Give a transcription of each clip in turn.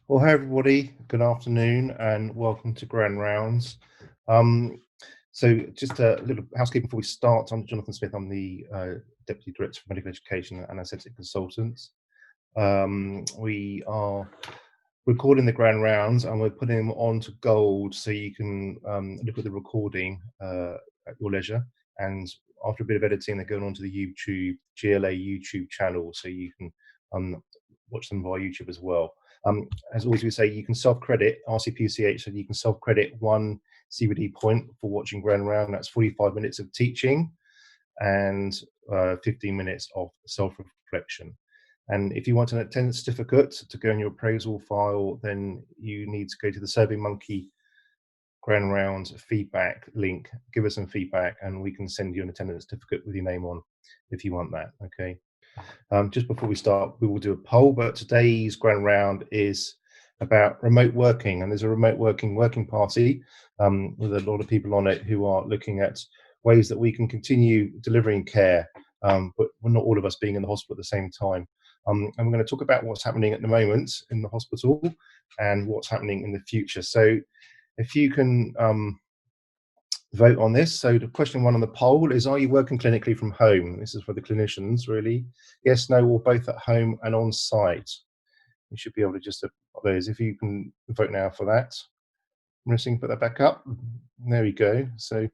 Well, hi everybody, good afternoon and welcome to Grand Rounds. So just a little housekeeping before we start. I'm Jonathan Smith, I'm the Deputy Director for Medical Education and Anaesthetic Consultants. We are recording the Grand Rounds and we're putting them onto Gold so you can look at the recording at your leisure, and after a bit of editing they're going onto the YouTube, GLA YouTube channel, so you can watch them via YouTube as well. As always we say, you can self-credit, RCPCH, so you can self-credit 1 CBD point for watching Grand Round. That's 45 minutes of teaching and 15 minutes of self-reflection. And if you want an attendance certificate to go in your appraisal file, then you need to go to the SurveyMonkey Grand Round feedback link, give us some feedback, and we can send you an attendance certificate with your name on if you want that, okay? Just before we start, we will do a poll, but today's Grand Round is about remote working, and there's a remote working party with a lot of people on it who are looking at ways that we can continue delivering care, but not all of us being in the hospital at the same time. And we're going to talk about what's happening at the moment in the hospital and what's happening in the future. So if you can vote on this. So the question 1 on the poll is, are you working clinically from home? This is for the clinicians, really. Yes, no, or both at home and on site. You should be able to just put those. If you can vote now for that. Marissa, put that back up. There we go. So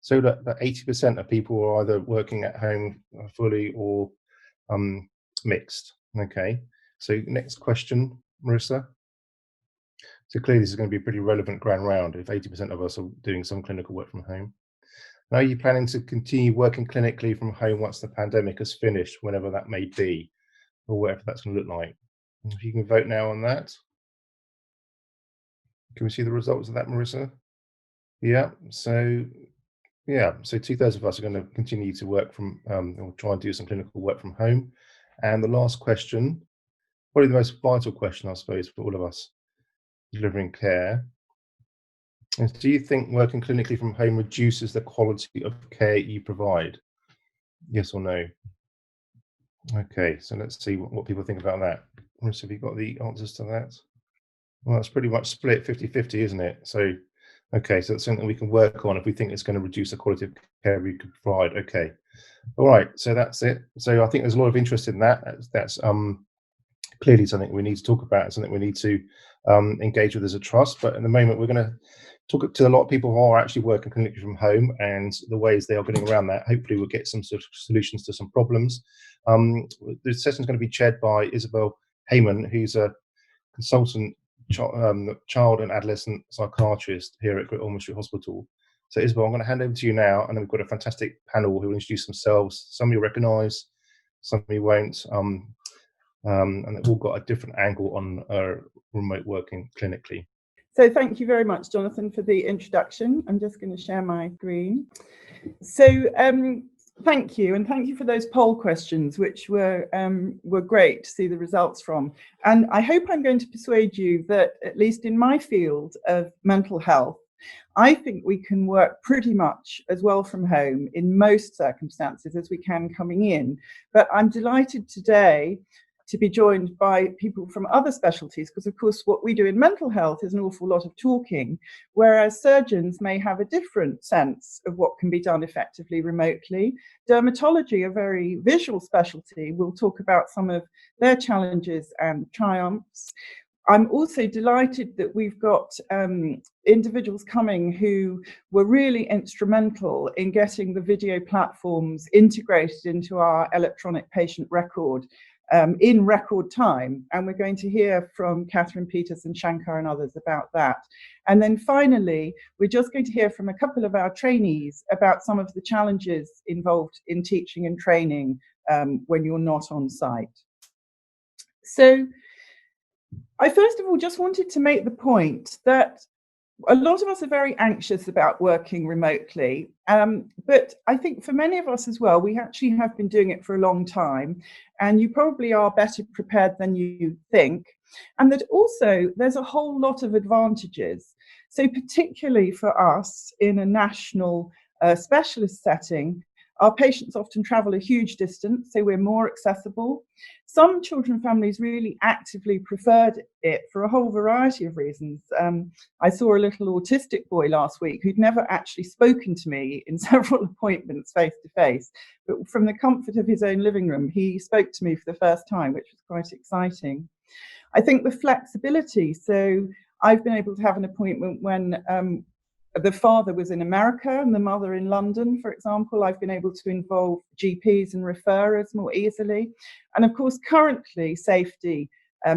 that 80% of people are either working at home fully or mixed. Okay. So next question, Marissa. So clearly this is going to be a pretty relevant Grand Round if 80% of us are doing some clinical work from home. Now, are you planning to continue working clinically from home once the pandemic has finished, whenever that may be, or whatever that's going to look like? If you can vote now on that. Can we see the results of that, Marissa? Yeah, so 2/3 of us are going to continue to work from, or try and do some clinical work from home. And the last question, probably the most vital question, I suppose, for all of us delivering care, is, do you think working clinically from home reduces the quality of care you provide? Yes or no? Okay, so let's see what people think about that. Marissa, have you got the answers to that? Well, it's pretty much split 50-50, isn't it? So, okay, so that's something we can work on if we think it's going to reduce the quality of care we could provide. Okay, all right, so that's it. So I think there's a lot of interest in that. That's clearly something we need to talk about, something we need to engage with as a trust. But at the moment, we're going to talk to a lot of people who are actually working clinically from home and the ways they are getting around that. Hopefully we'll get some sort of solutions to some problems. The session is going to be chaired by Isobel Heyman, who's a consultant child and adolescent psychiatrist here at Great Ormond Street Hospital. So Isobel, I'm going to hand over to you now, and then we've got a fantastic panel who will introduce themselves. Some you'll recognise, some you won't, and they've all got a different angle on remote working clinically. So thank you very much, Jonathan, for the introduction. I'm just going to share my screen. So thank you, and thank you for those poll questions, which were great to see the results from. And I hope I'm going to persuade you that, at least in my field of mental health, I think we can work pretty much as well from home in most circumstances as we can coming in. But I'm delighted today to be joined by people from other specialties, because of course what we do in mental health is an awful lot of talking, whereas surgeons may have a different sense of what can be done effectively remotely. Dermatology, a very visual specialty, will talk about some of their challenges and triumphs. I'm also delighted that we've got individuals coming who were really instrumental in getting the video platforms integrated into our electronic patient record in record time, and we're going to hear from Catherine Peters and Shankar and others about that. And then finally, we're just going to hear from a couple of our trainees about some of the challenges involved in teaching and training when you're not on site. So I first of all just wanted to make the point that a lot of us are very anxious about working remotely, but I think for many of us as well, we actually have been doing it for a long time, and you probably are better prepared than you think, and that also there's a whole lot of advantages. So particularly for us in a national specialist setting, Our patients often travel a huge distance, so we're more accessible. Some children families really actively preferred it for a whole variety of reasons. I saw a little autistic boy last week who'd never actually spoken to me in several appointments face to face, but from the comfort of his own living room, he spoke to me for the first time, which was quite exciting. I think the flexibility, so I've been able to have an appointment when the father was in America and the mother in London, for example. I've been able to involve GPs and referrers more easily. And of course, currently, safety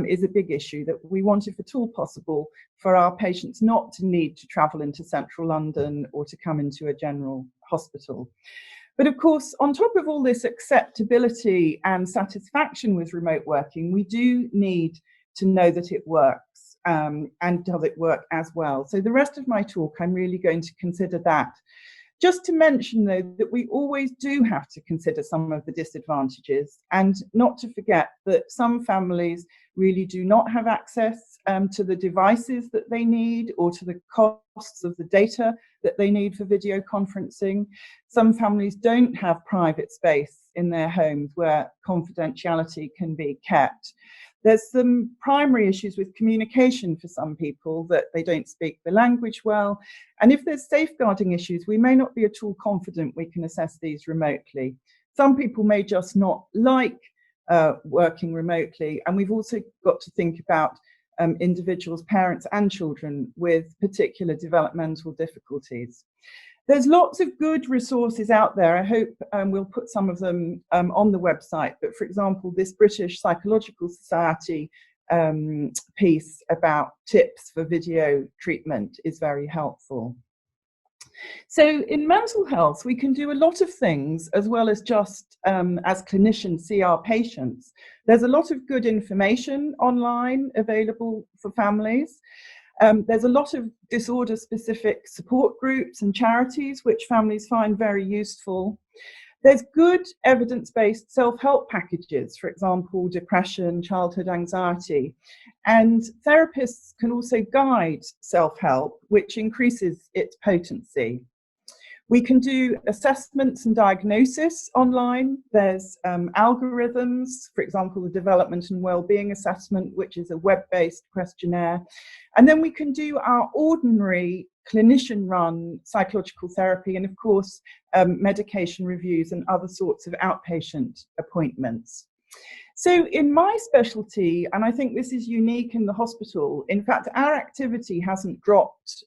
is a big issue, that we want, if at all possible, for our patients not to need to travel into central London or to come into a general hospital. But of course, on top of all this acceptability and satisfaction with remote working, we do need to know that it works. And does it work as well? So the rest of my talk, I'm really going to consider that. Just to mention, though, that we always do have to consider some of the disadvantages, and not to forget that some families really do not have access to the devices that they need or to the costs of the data that they need for video conferencing. Some families don't have private space in their homes where confidentiality can be kept. There's some primary issues with communication for some people, that they don't speak the language well. And if there's safeguarding issues, we may not be at all confident we can assess these remotely. Some people may just not like working remotely. And we've also got to think about individuals, parents and children with particular developmental difficulties. There's lots of good resources out there. I hope we'll put some of them on the website. But for example, this British Psychological Society piece about tips for video treatment is very helpful. So in mental health, we can do a lot of things as well as just, as clinicians, see our patients. There's a lot of good information online available for families. There's a lot of disorder-specific support groups and charities which families find very useful. There's good evidence-based self-help packages, for example, depression, childhood anxiety. And therapists can also guide self-help, which increases its potency. We can do assessments and diagnosis online. There's algorithms, for example, the Development and Wellbeing Assessment, which is a web-based questionnaire. And then we can do our ordinary clinician-run psychological therapy and, of course, medication reviews and other sorts of outpatient appointments. So in my specialty, and I think this is unique in the hospital, in fact, our activity hasn't dropped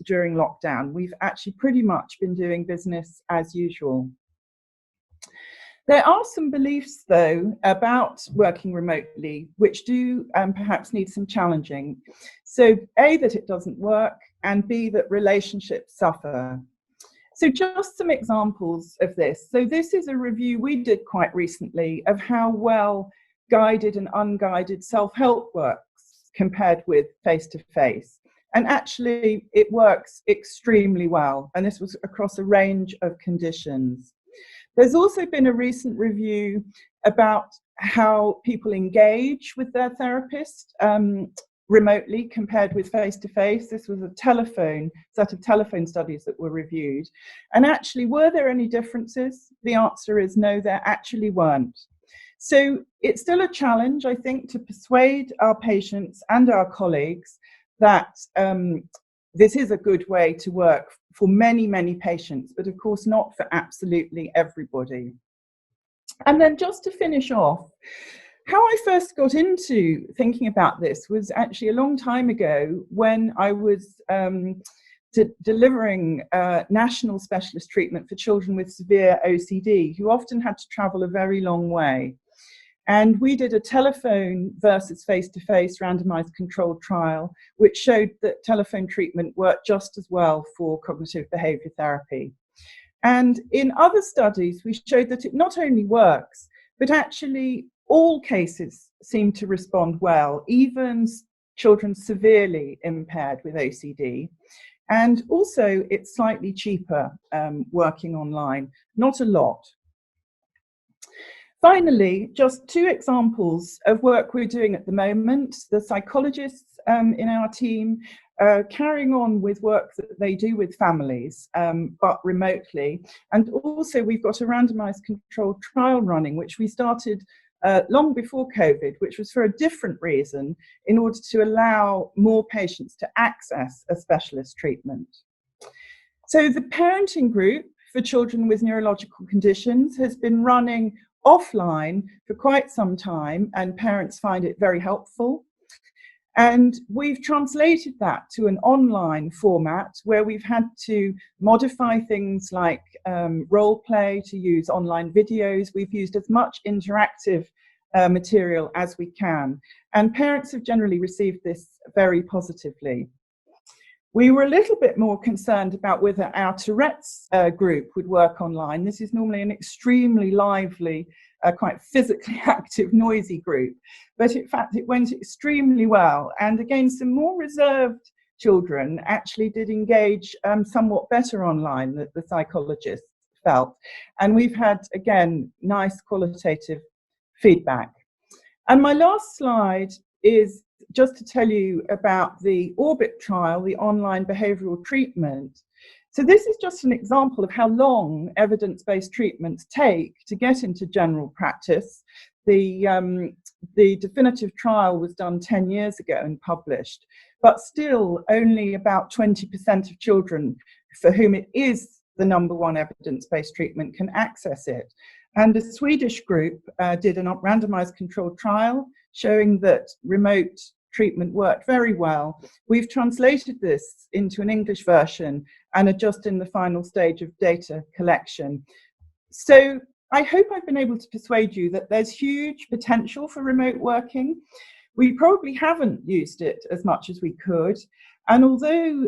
during lockdown. We've actually pretty much been doing business as usual. There are some beliefs, though, about working remotely, which do perhaps need some challenging. So A, that it doesn't work, and B, that relationships suffer. So just some examples of this. So this is a review we did quite recently of how well guided and unguided self-help works compared with face-to-face. And actually, it works extremely well. And this was across a range of conditions. There's also been a recent review about how people engage with their therapist remotely compared with face-to-face. This was a set of telephone studies that were reviewed. And actually, were there any differences? The answer is no, there actually weren't. So it's still a challenge, I think, to persuade our patients and our colleagues that this is a good way to work for many, many patients, but of course not for absolutely everybody. And then just to finish off, how I first got into thinking about this was actually a long time ago when I was delivering national specialist treatment for children with severe OCD, who often had to travel a very long way. And we did a telephone versus face-to-face randomized controlled trial, which showed that telephone treatment worked just as well for cognitive behavior therapy. And in other studies, we showed that it not only works, but actually all cases seem to respond well, even children severely impaired with OCD. And also, it's slightly cheaper working online, not a lot. Finally, just two examples of work we're doing at the moment. The psychologists in our team carrying on with work that they do with families, but remotely. And also we've got a randomized controlled trial running, which we started long before COVID, which was for a different reason, in order to allow more patients to access a specialist treatment. So the parenting group for children with neurological conditions has been running offline for quite some time, and parents find it very helpful. And we've translated that to an online format where we've had to modify things like role play, to use online videos. We've used as much interactive material as we can. And parents have generally received this very positively. We were a little bit more concerned about whether our Tourette's group would work online. This is normally an extremely lively, quite physically active, noisy group. But in fact, it went extremely well. And again, some more reserved children actually did engage somewhat better online, that the psychologists felt. And we've had, again, nice qualitative feedback. And my last slide is just to tell you about the ORBIT trial, the online behavioural treatment. So this is just an example of how long evidence-based treatments take to get into general practice. The definitive trial was done 10 years ago and published, but still only about 20% of children for whom it is the #1 evidence-based treatment can access it. And a Swedish group did a randomized controlled trial showing that remote treatment worked very well. We've translated this into an English version and are just in the final stage of data collection. So I hope I've been able to persuade you that there's huge potential for remote working. We probably haven't used it as much as we could. And although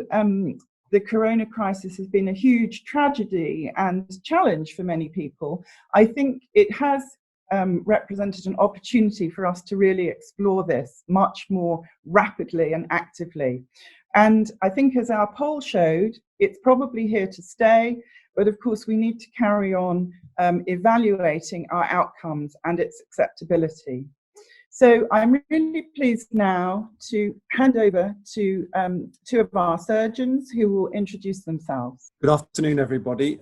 the corona crisis has been a huge tragedy and challenge for many people, I think it has represented an opportunity for us to really explore this much more rapidly and actively. And I think, as our poll showed, it's probably here to stay, but of course we need to carry on evaluating our outcomes and its acceptability. So I'm really pleased now to hand over to two of our surgeons who will introduce themselves. Good afternoon, everybody.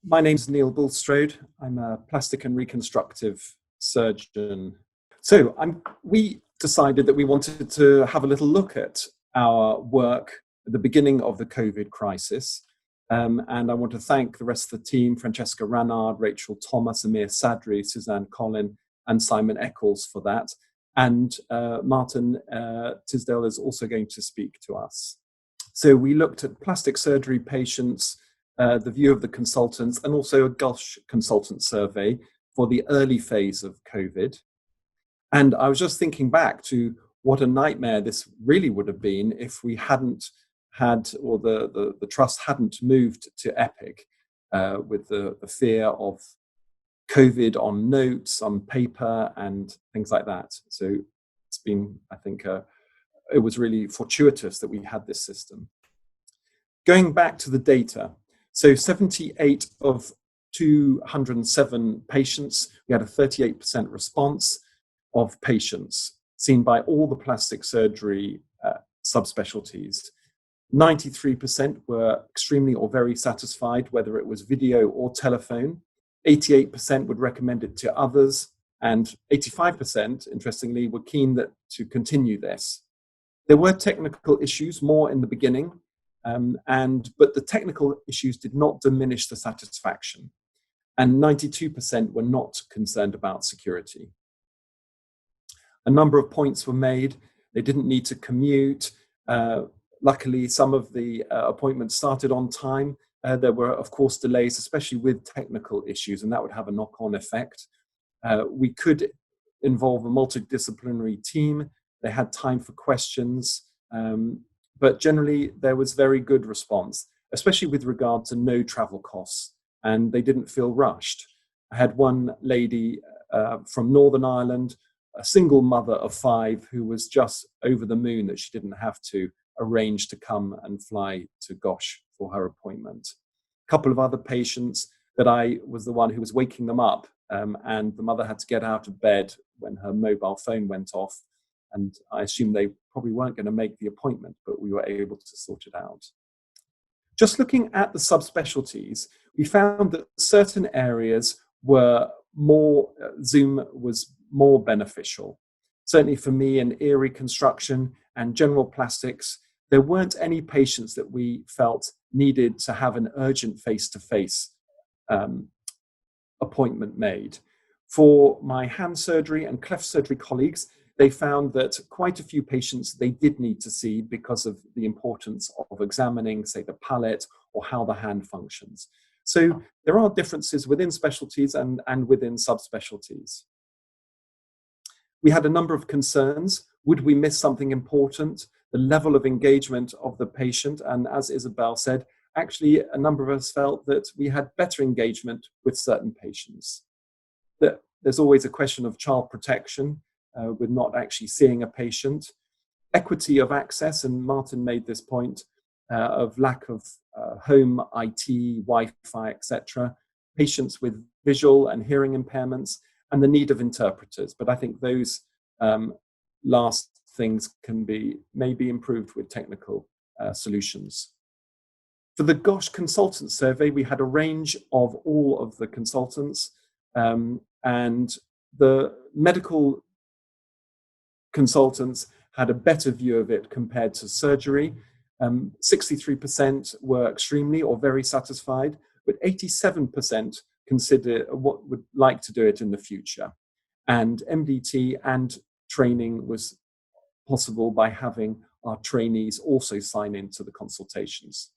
My name's Neil Bulstrode. I'm a plastic and reconstructive surgeon. So we decided that we wanted to have a little look at our work at the beginning of the COVID crisis. And I want to thank the rest of the team, Francesca Ranard, Rachel Thomas, Amir Sadri, Suzanne Collin, and Simon Eccles for that. And Martin Tisdall is also going to speak to us. So we looked at plastic surgery patients, the view of the consultants, and also a Gulf consultant survey for the early phase of COVID. And I was just thinking back to what a nightmare this really would have been if we hadn't had, or the trust hadn't moved to Epic with the fear of COVID on notes, on paper, and things like that. So it's been, I think, it was really fortuitous that we had this system. Going back to the data, so 78 of 207 patients, we had a 38% response of patients seen by all the plastic surgery subspecialties. 93% were extremely or very satisfied, whether it was video or telephone. 88% would recommend it to others, and 85%, interestingly, were keen to continue this. There were technical issues, more in the beginning, but the technical issues did not diminish the satisfaction, and 92% were not concerned about security. A number of points were made. They didn't need to commute. Luckily, some of the appointments started on time. There were, of course, delays, especially with technical issues, and that would have a knock-on effect. We could involve a multidisciplinary team. They had time for questions, but generally there was very good response, especially with regard to no travel costs, and they didn't feel rushed. I had one lady from Northern Ireland, a single mother of 5, who was just over the moon that she didn't have to arrange to come and fly to Gosh for her appointment. A couple of other patients that I was the one who was waking them up and the mother had to get out of bed when her mobile phone went off. And I assume they probably weren't going to make the appointment, but we were able to sort it out. Just looking at the subspecialties, we found that certain areas were more, Zoom was more beneficial. Certainly for me in ear reconstruction and general plastics, there weren't any patients that we felt needed to have an urgent face-to-face appointment made. For my hand surgery and cleft surgery colleagues, they found that quite a few patients they did need to see because of the importance of examining, say, the palate or how the hand functions. So there are differences within specialties and within subspecialties. We had a number of concerns. Would we miss something important? The level of engagement of the patient, and as Isobel said, actually a number of us felt that we had better engagement with certain patients. That there's always a question of child protection with not actually seeing a patient. Equity of access, and Martin made this point, of lack of home IT, Wi-Fi, etc. Patients with visual and hearing impairments, and the need of interpreters. But I think those last things can be maybe improved with technical solutions. For the GOSH consultant survey, we had a range of all of the consultants, and the medical consultants had a better view of it compared to surgery. 63% were extremely or very satisfied, but 87% consider what would like to do it in the future. And MDT and training was possible by having our trainees also sign into the consultations.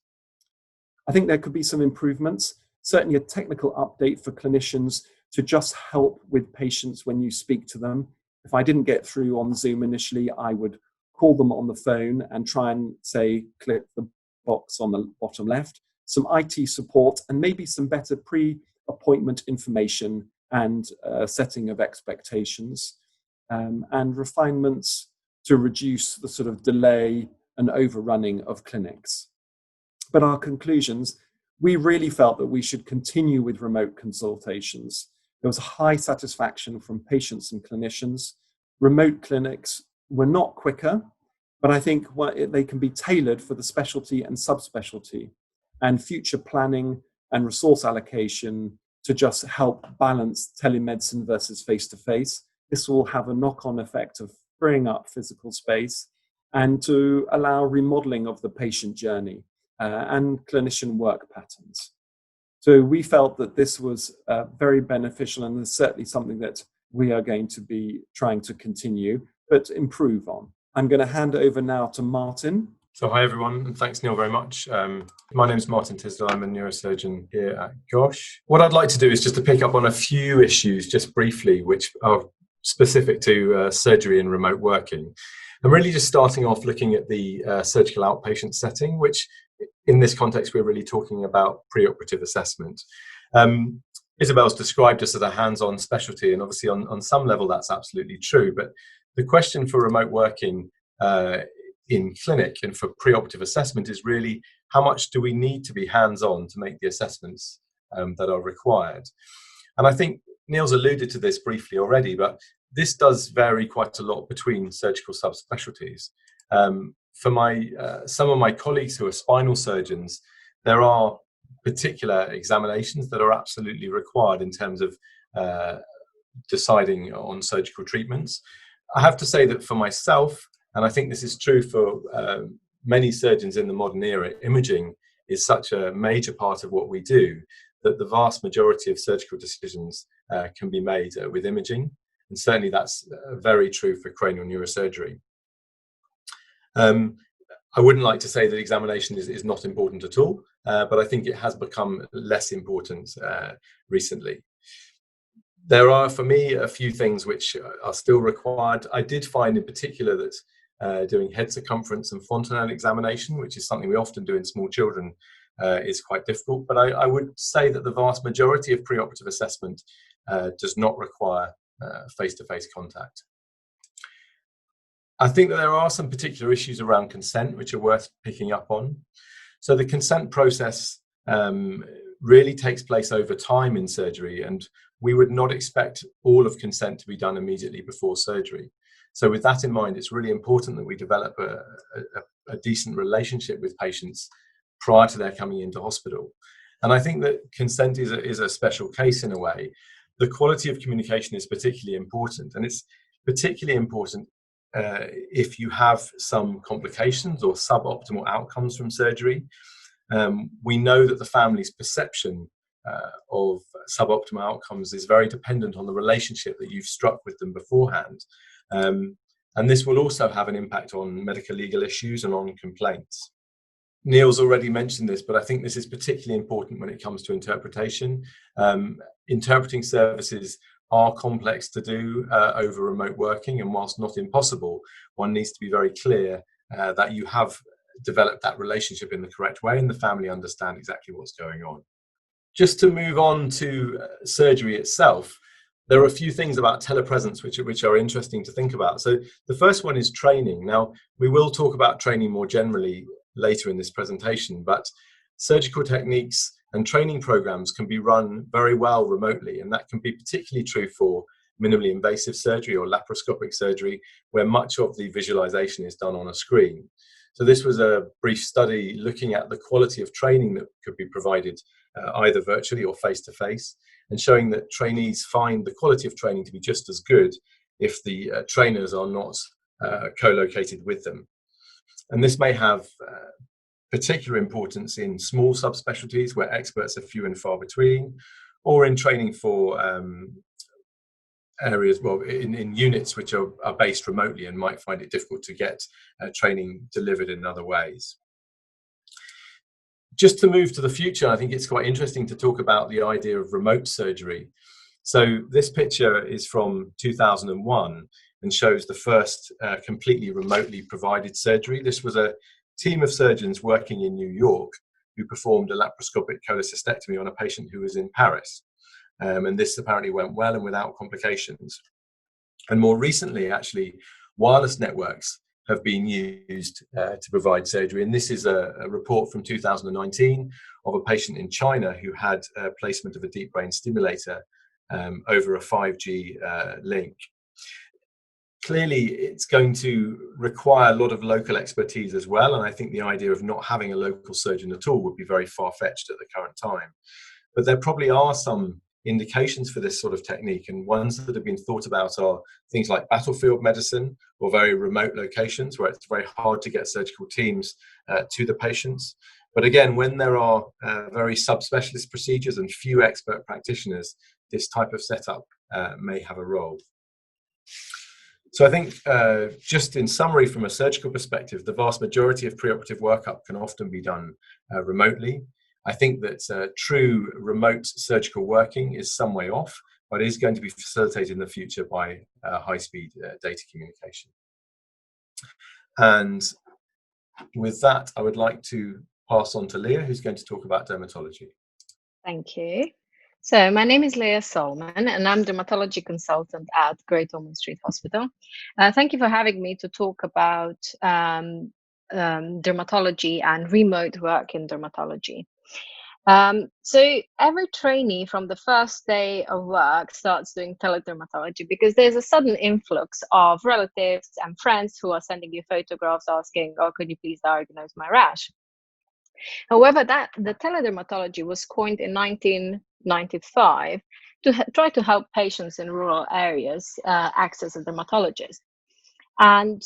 I think there could be some improvements, certainly a technical update for clinicians to just help with patients when you speak to them. If I didn't get through on Zoom initially, I would call them on the phone and try and say, click the box on the bottom left, some IT support, and maybe some better pre-appointment information and setting of expectations, and refinements to reduce the sort of delay and overrunning of clinics. But our conclusions, we really felt that we should continue with remote consultations. There was high satisfaction from patients and clinicians. Remote clinics were not quicker, but I think they can be tailored for the specialty and subspecialty, and future planning and resource allocation to just help balance telemedicine versus face-to-face. This will have a knock-on effect of freeing up physical space and to allow remodeling of the patient journey and clinician work patterns. So we felt that this was very beneficial, and is certainly something that we are going to be trying to continue, but improve on. I'm going to hand over now to Martin. So hi everyone, and thanks Neil very much. My name is Martin Tisdall. I'm a neurosurgeon here at GOSH. What I'd like to do is just to pick up on a few issues just briefly, which are specific to surgery and remote working. I'm really just starting off looking at the surgical outpatient setting, which in this context, we're really talking about preoperative assessment. Isobel's described us as a hands-on specialty, and obviously on some level that's absolutely true. But the question for remote working in clinic and for preoperative assessment is really how much do we need to be hands-on to make the assessments that are required? And I think Neil's alluded to this briefly already, but this does vary quite a lot between surgical subspecialties. For some of my colleagues who are spinal surgeons, there are particular examinations that are absolutely required in terms of deciding on surgical treatments. I have to say that for myself, and I think this is true for many surgeons in the modern era, imaging is such a major part of what we do that the vast majority of surgical decisions can be made with imaging. And certainly that's very true for cranial neurosurgery. I wouldn't like to say that examination is not important at all, but I think it has become less important recently. There are, for me, a few things which are still required. I did find in particular that doing head circumference and fontanelle examination, which is something we often do in small children, is quite difficult. But I would say that the vast majority of preoperative assessment does not require face-to-face contact. I think that there are some particular issues around consent which are worth picking up on. So the consent process really takes place over time in surgery, and we would not expect all of consent to be done immediately before surgery. So with that in mind, it's really important that we develop a decent relationship with patients prior to their coming into hospital. And I think that consent is a special case in a way. The quality of communication is particularly important, and it's particularly important if you have some complications or suboptimal outcomes from surgery. We know that the family's perception of suboptimal outcomes is very dependent on the relationship that you've struck with them beforehand. And this will also have an impact on medical legal issues and on complaints. Neil's already mentioned this, but I think this is particularly important when it comes to interpretation. Interpreting services are complex to do over remote working, and whilst not impossible, one needs to be very clear that you have developed that relationship in the correct way and the family understand exactly what's going on. Just to move on to surgery itself, there are a few things about telepresence which are interesting to think about. So the first one is training. Now, we will talk about training more generally later in this presentation, but surgical techniques and training programs can be run very well remotely, and that can be particularly true for minimally invasive surgery or laparoscopic surgery, where much of the visualization is done on a screen. So this was a brief study looking at the quality of training that could be provided either virtually or face-to-face, and showing that trainees find the quality of training to be just as good if the trainers are not co-located with them. And this may have particular importance in small subspecialties where experts are few and far between, or in training for areas, well, in units which are based remotely and might find it difficult to get training delivered in other ways. Just to move to the future, I think it's quite interesting to talk about the idea of remote surgery. So this picture is from 2001 and shows the first completely remotely provided surgery. This was a team of surgeons working in New York who performed a laparoscopic cholecystectomy on a patient who was in Paris. And this apparently went well and without complications. And more recently, actually, wireless networks have been used to provide surgery. And this is a report from 2019 of a patient in China who had placement of a deep brain stimulator over a 5G link. Clearly, it's going to require a lot of local expertise as well. And I think the idea of not having a local surgeon at all would be very far-fetched at the current time. But there probably are some indications for this sort of technique, and ones that have been thought about are things like battlefield medicine or very remote locations where it's very hard to get surgical teams to the patients. But again, when there are very subspecialist procedures and few expert practitioners, this type of setup may have a role. So I think just in summary, from a surgical perspective, the vast majority of preoperative workup can often be done remotely. I think that true remote surgical working is some way off, but is going to be facilitated in the future by high-speed data communication. And with that, I would like to pass on to Leah, who's going to talk about dermatology. Thank you. So my name is Leah Solman, and I'm dermatology consultant at Great Ormond Street Hospital. Thank you for having me to talk about dermatology and remote work in dermatology. So every trainee from the first day of work starts doing teledermatology because there's a sudden influx of relatives and friends who are sending you photographs asking, oh, could you please diagnose my rash? However, the teledermatology was coined in 1995 to try to help patients in rural areas access a dermatologist. And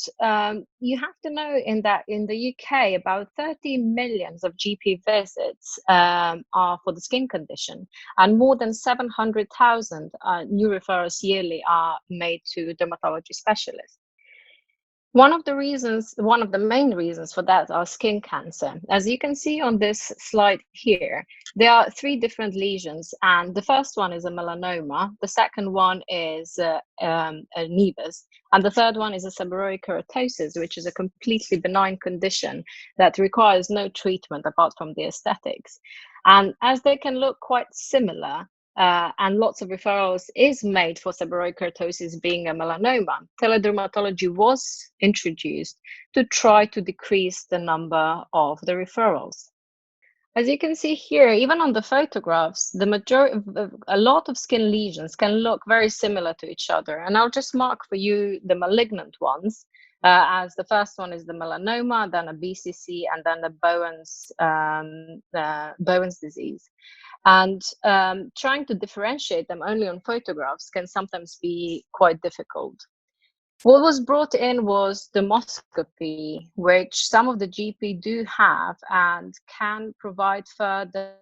you have to know that in the UK, about 30 million of GP visits are for the skin condition, and more than 700,000 new referrals yearly are made to dermatology specialists. One of the main reasons for that are skin cancer. As you can see on this slide here, there are 3 different lesions, and the first one is a melanoma, the second one is a nevus, and the third one is a seborrheic keratosis, which is a completely benign condition that requires no treatment apart from the aesthetics. And as they can look quite similar, and lots of referrals is made for seborrheic keratosis being a melanoma, teledermatology was introduced to try to decrease the number of the referrals. As you can see here, even on the photographs, a lot of skin lesions can look very similar to each other. And I'll just mark for you the malignant ones, as the first one is the melanoma, then a BCC, and then the Bowen's disease. And trying to differentiate them only on photographs can sometimes be quite difficult. What was brought in was dermoscopy, which some of the GP do have and can provide further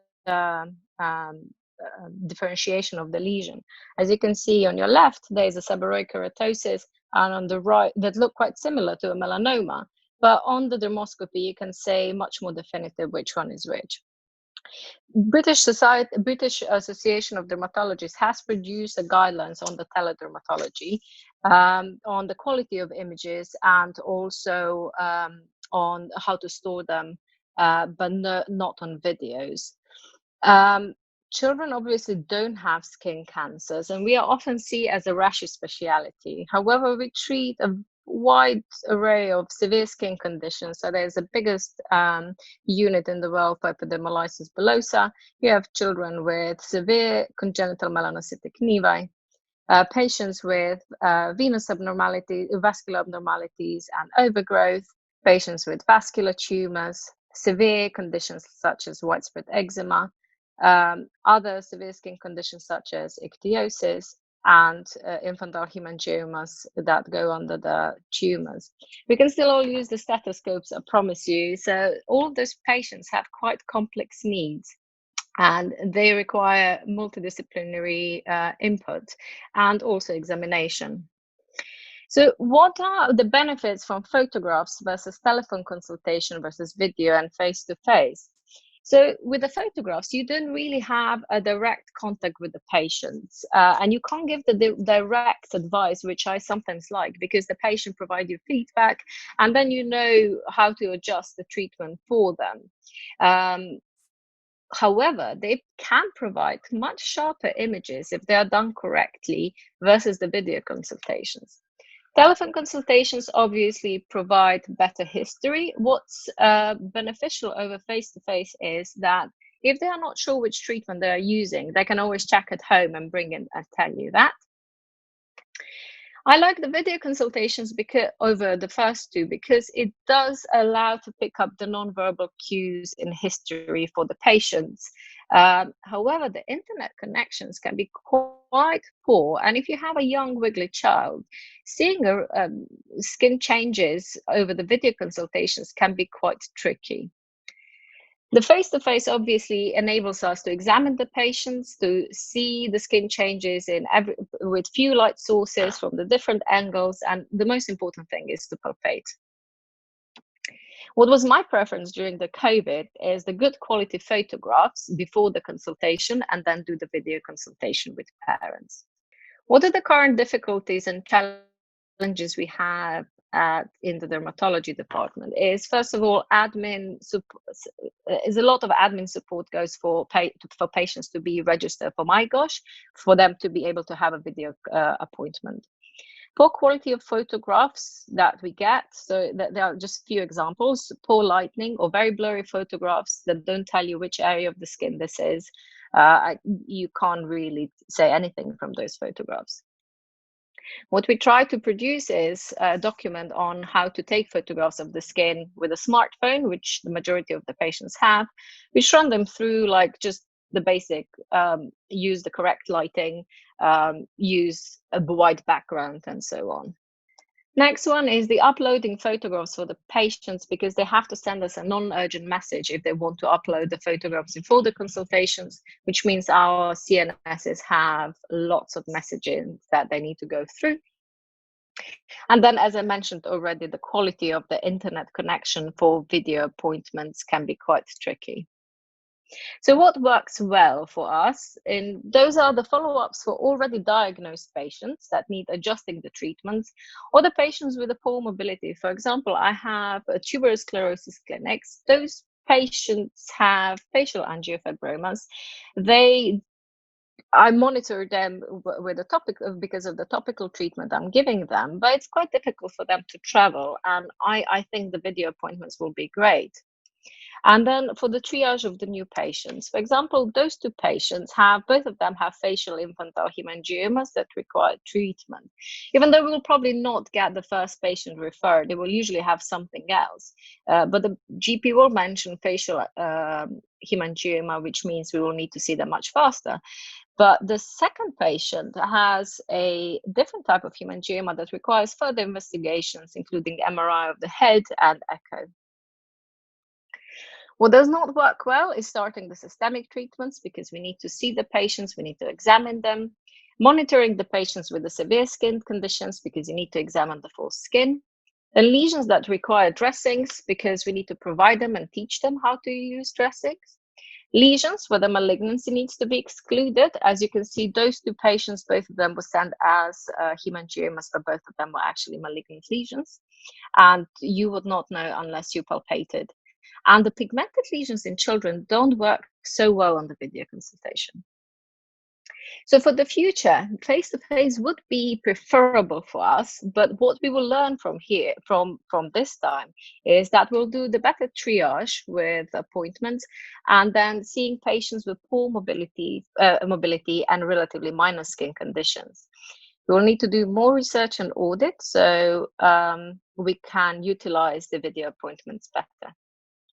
differentiation of the lesion. As you can see on your left, there's a seborrheic keratosis, and on the right, that look quite similar to a melanoma. But on the dermoscopy, you can say much more definitive which one is which. British Association of Dermatologists has produced a guidelines on the teledermatology, on the quality of images, and also on how to store them, but not on videos. Children obviously don't have skin cancers, and we are often seen as a rashy speciality. However, we treat a wide array of severe skin conditions. So there's the biggest unit in the world for epidermolysis bullosa. You have children with severe congenital melanocytic nevi, patients with venous abnormalities, vascular abnormalities and overgrowth, patients with vascular tumors, severe conditions such as widespread eczema, other severe skin conditions such as ichthyosis, and infantile hemangiomas that go under the tumors. We can still all use the stethoscopes, I promise you. So all of those patients have quite complex needs, and they require multidisciplinary input and also examination. So what are the benefits from photographs versus telephone consultation versus video and face-to-face? So with the photographs, you don't really have a direct contact with the patients, and you can't give the direct advice, which I sometimes like, because the patient provides you feedback, and then you know how to adjust the treatment for them. However, they can provide much sharper images if they are done correctly versus the video consultations. Telephone consultations obviously provide better history. What's beneficial over face-to-face is that if they are not sure which treatment they are using, they can always check at home and bring in and tell you that. I like the video consultations over the first two because it does allow to pick up the nonverbal cues in history for the patients. However, the internet connections can be quite poor, and if you have a young wiggly child, seeing skin changes over the video consultations can be quite tricky. The face-to-face obviously enables us to examine the patients, to see the skin changes with few light sources from the different angles, and the most important thing is to palpate. What was my preference during the COVID is the good quality photographs before the consultation, and then do the video consultation with parents. What are the current difficulties and challenges we have in the dermatology department? Is, first of all, admin is a lot of admin support goes for patients to be registered for MyGosh, for them to be able to have a video appointment. Poor quality of photographs that we get, so that there are just few examples: poor lighting or very blurry photographs that don't tell you which area of the skin this is. You can't really say anything from those photographs. What we try to produce is a document on how to take photographs of the skin with a smartphone, which the majority of the patients have. We run them through like just the basic, use the correct lighting, use a white background, and so on. Next one is the uploading photographs for the patients, because they have to send us a non-urgent message if they want to upload the photographs before the consultations, which means our CNSs have lots of messages that they need to go through. And then, as I mentioned already, the quality of the internet connection for video appointments can be quite tricky. So what works well for us? And those are the follow-ups for already diagnosed patients that need adjusting the treatments, or the patients with a poor mobility. For example, I have a tuberous sclerosis clinics. Those patients have facial angiofibromas. I monitor them with a because of the topical treatment I'm giving them, but it's quite difficult for them to travel. And I think the video appointments will be great. And then for the triage of the new patients, for example, those two patients both of them have facial infantile hemangiomas that require treatment. Even though we will probably not get the first patient referred, they will usually have something else. But the GP will mention facial hemangioma, which means we will need to see them much faster. But the second patient has a different type of hemangioma that requires further investigations, including MRI of the head and echo. What does not work well is starting the systemic treatments, because we need to see the patients, we need to examine them, monitoring the patients with the severe skin conditions, because you need to examine the full skin, and lesions that require dressings, because we need to provide them and teach them how to use dressings. Lesions where the malignancy needs to be excluded. As you can see, those two patients, both of them were sent as hemangiomas, but both of them were actually malignant lesions. And you would not know unless you palpated. And the pigmented lesions in children don't work so well on the video consultation. So for the future, face-to-face would be preferable for us, but what we will learn from here, from this time, is that we'll do the better triage with appointments, and then seeing patients with poor mobility and relatively minor skin conditions. We will need to do more research and audit, so we can utilize the video appointments better.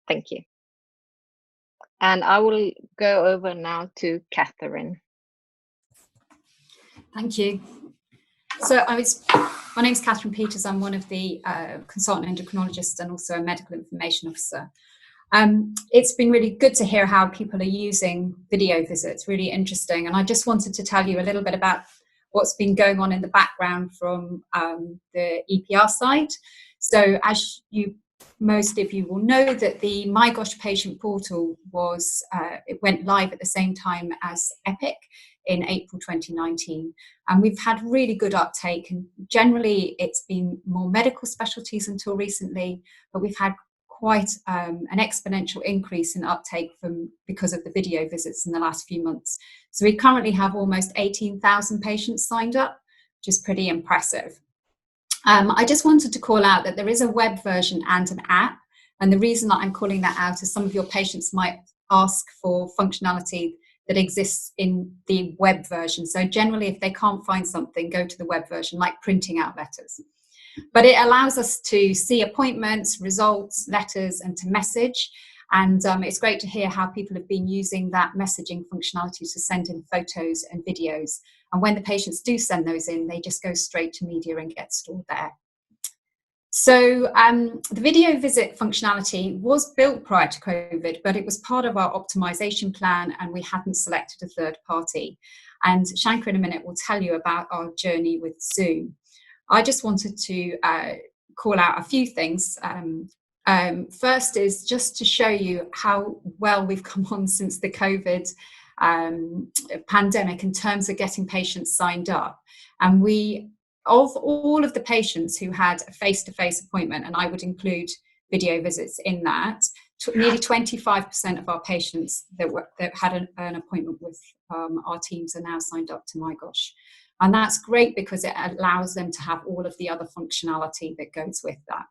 Thank you. And I will go over now to Catherine. Thank you. So my name's Catherine Peters. I'm one of the consultant endocrinologists and also a medical information officer. It's been really good to hear how people are using video visits, really interesting. And I just wanted to tell you a little bit about what's been going on in the background from the EPR side. So as most of you will know, that the My Gosh patient portal it went live at the same time as Epic in April 2019, and we've had really good uptake, and generally it's been more medical specialties until recently, but we've had quite an exponential increase in uptake because of the video visits in the last few months. So we currently have almost 18,000 patients signed up, which is pretty impressive. I just wanted to call out that there is a web version and an app, and the reason that I'm calling that out is some of your patients might ask for functionality that exists in the web version. So generally, if they can't find something, go to the web version, like printing out letters. But it allows us to see appointments, results, letters, and to message. And it's great to hear how people have been using that messaging functionality to send in photos and videos. And when the patients do send those in, they just go straight to media and get stored there. So the video visit functionality was built prior to COVID, but it was part of our optimization plan, and we hadn't selected a third party. And Shankar in a minute will tell you about our journey with Zoom. I just wanted to call out a few things. First is just to show you how well we've come on since the COVID pandemic in terms of getting patients signed up. And of all of the patients who had a face-to-face appointment, and I would include video visits in that, nearly 25% of our patients that had an appointment with our teams are now signed up to My Gosh. And that's great because it allows them to have all of the other functionality that goes with that.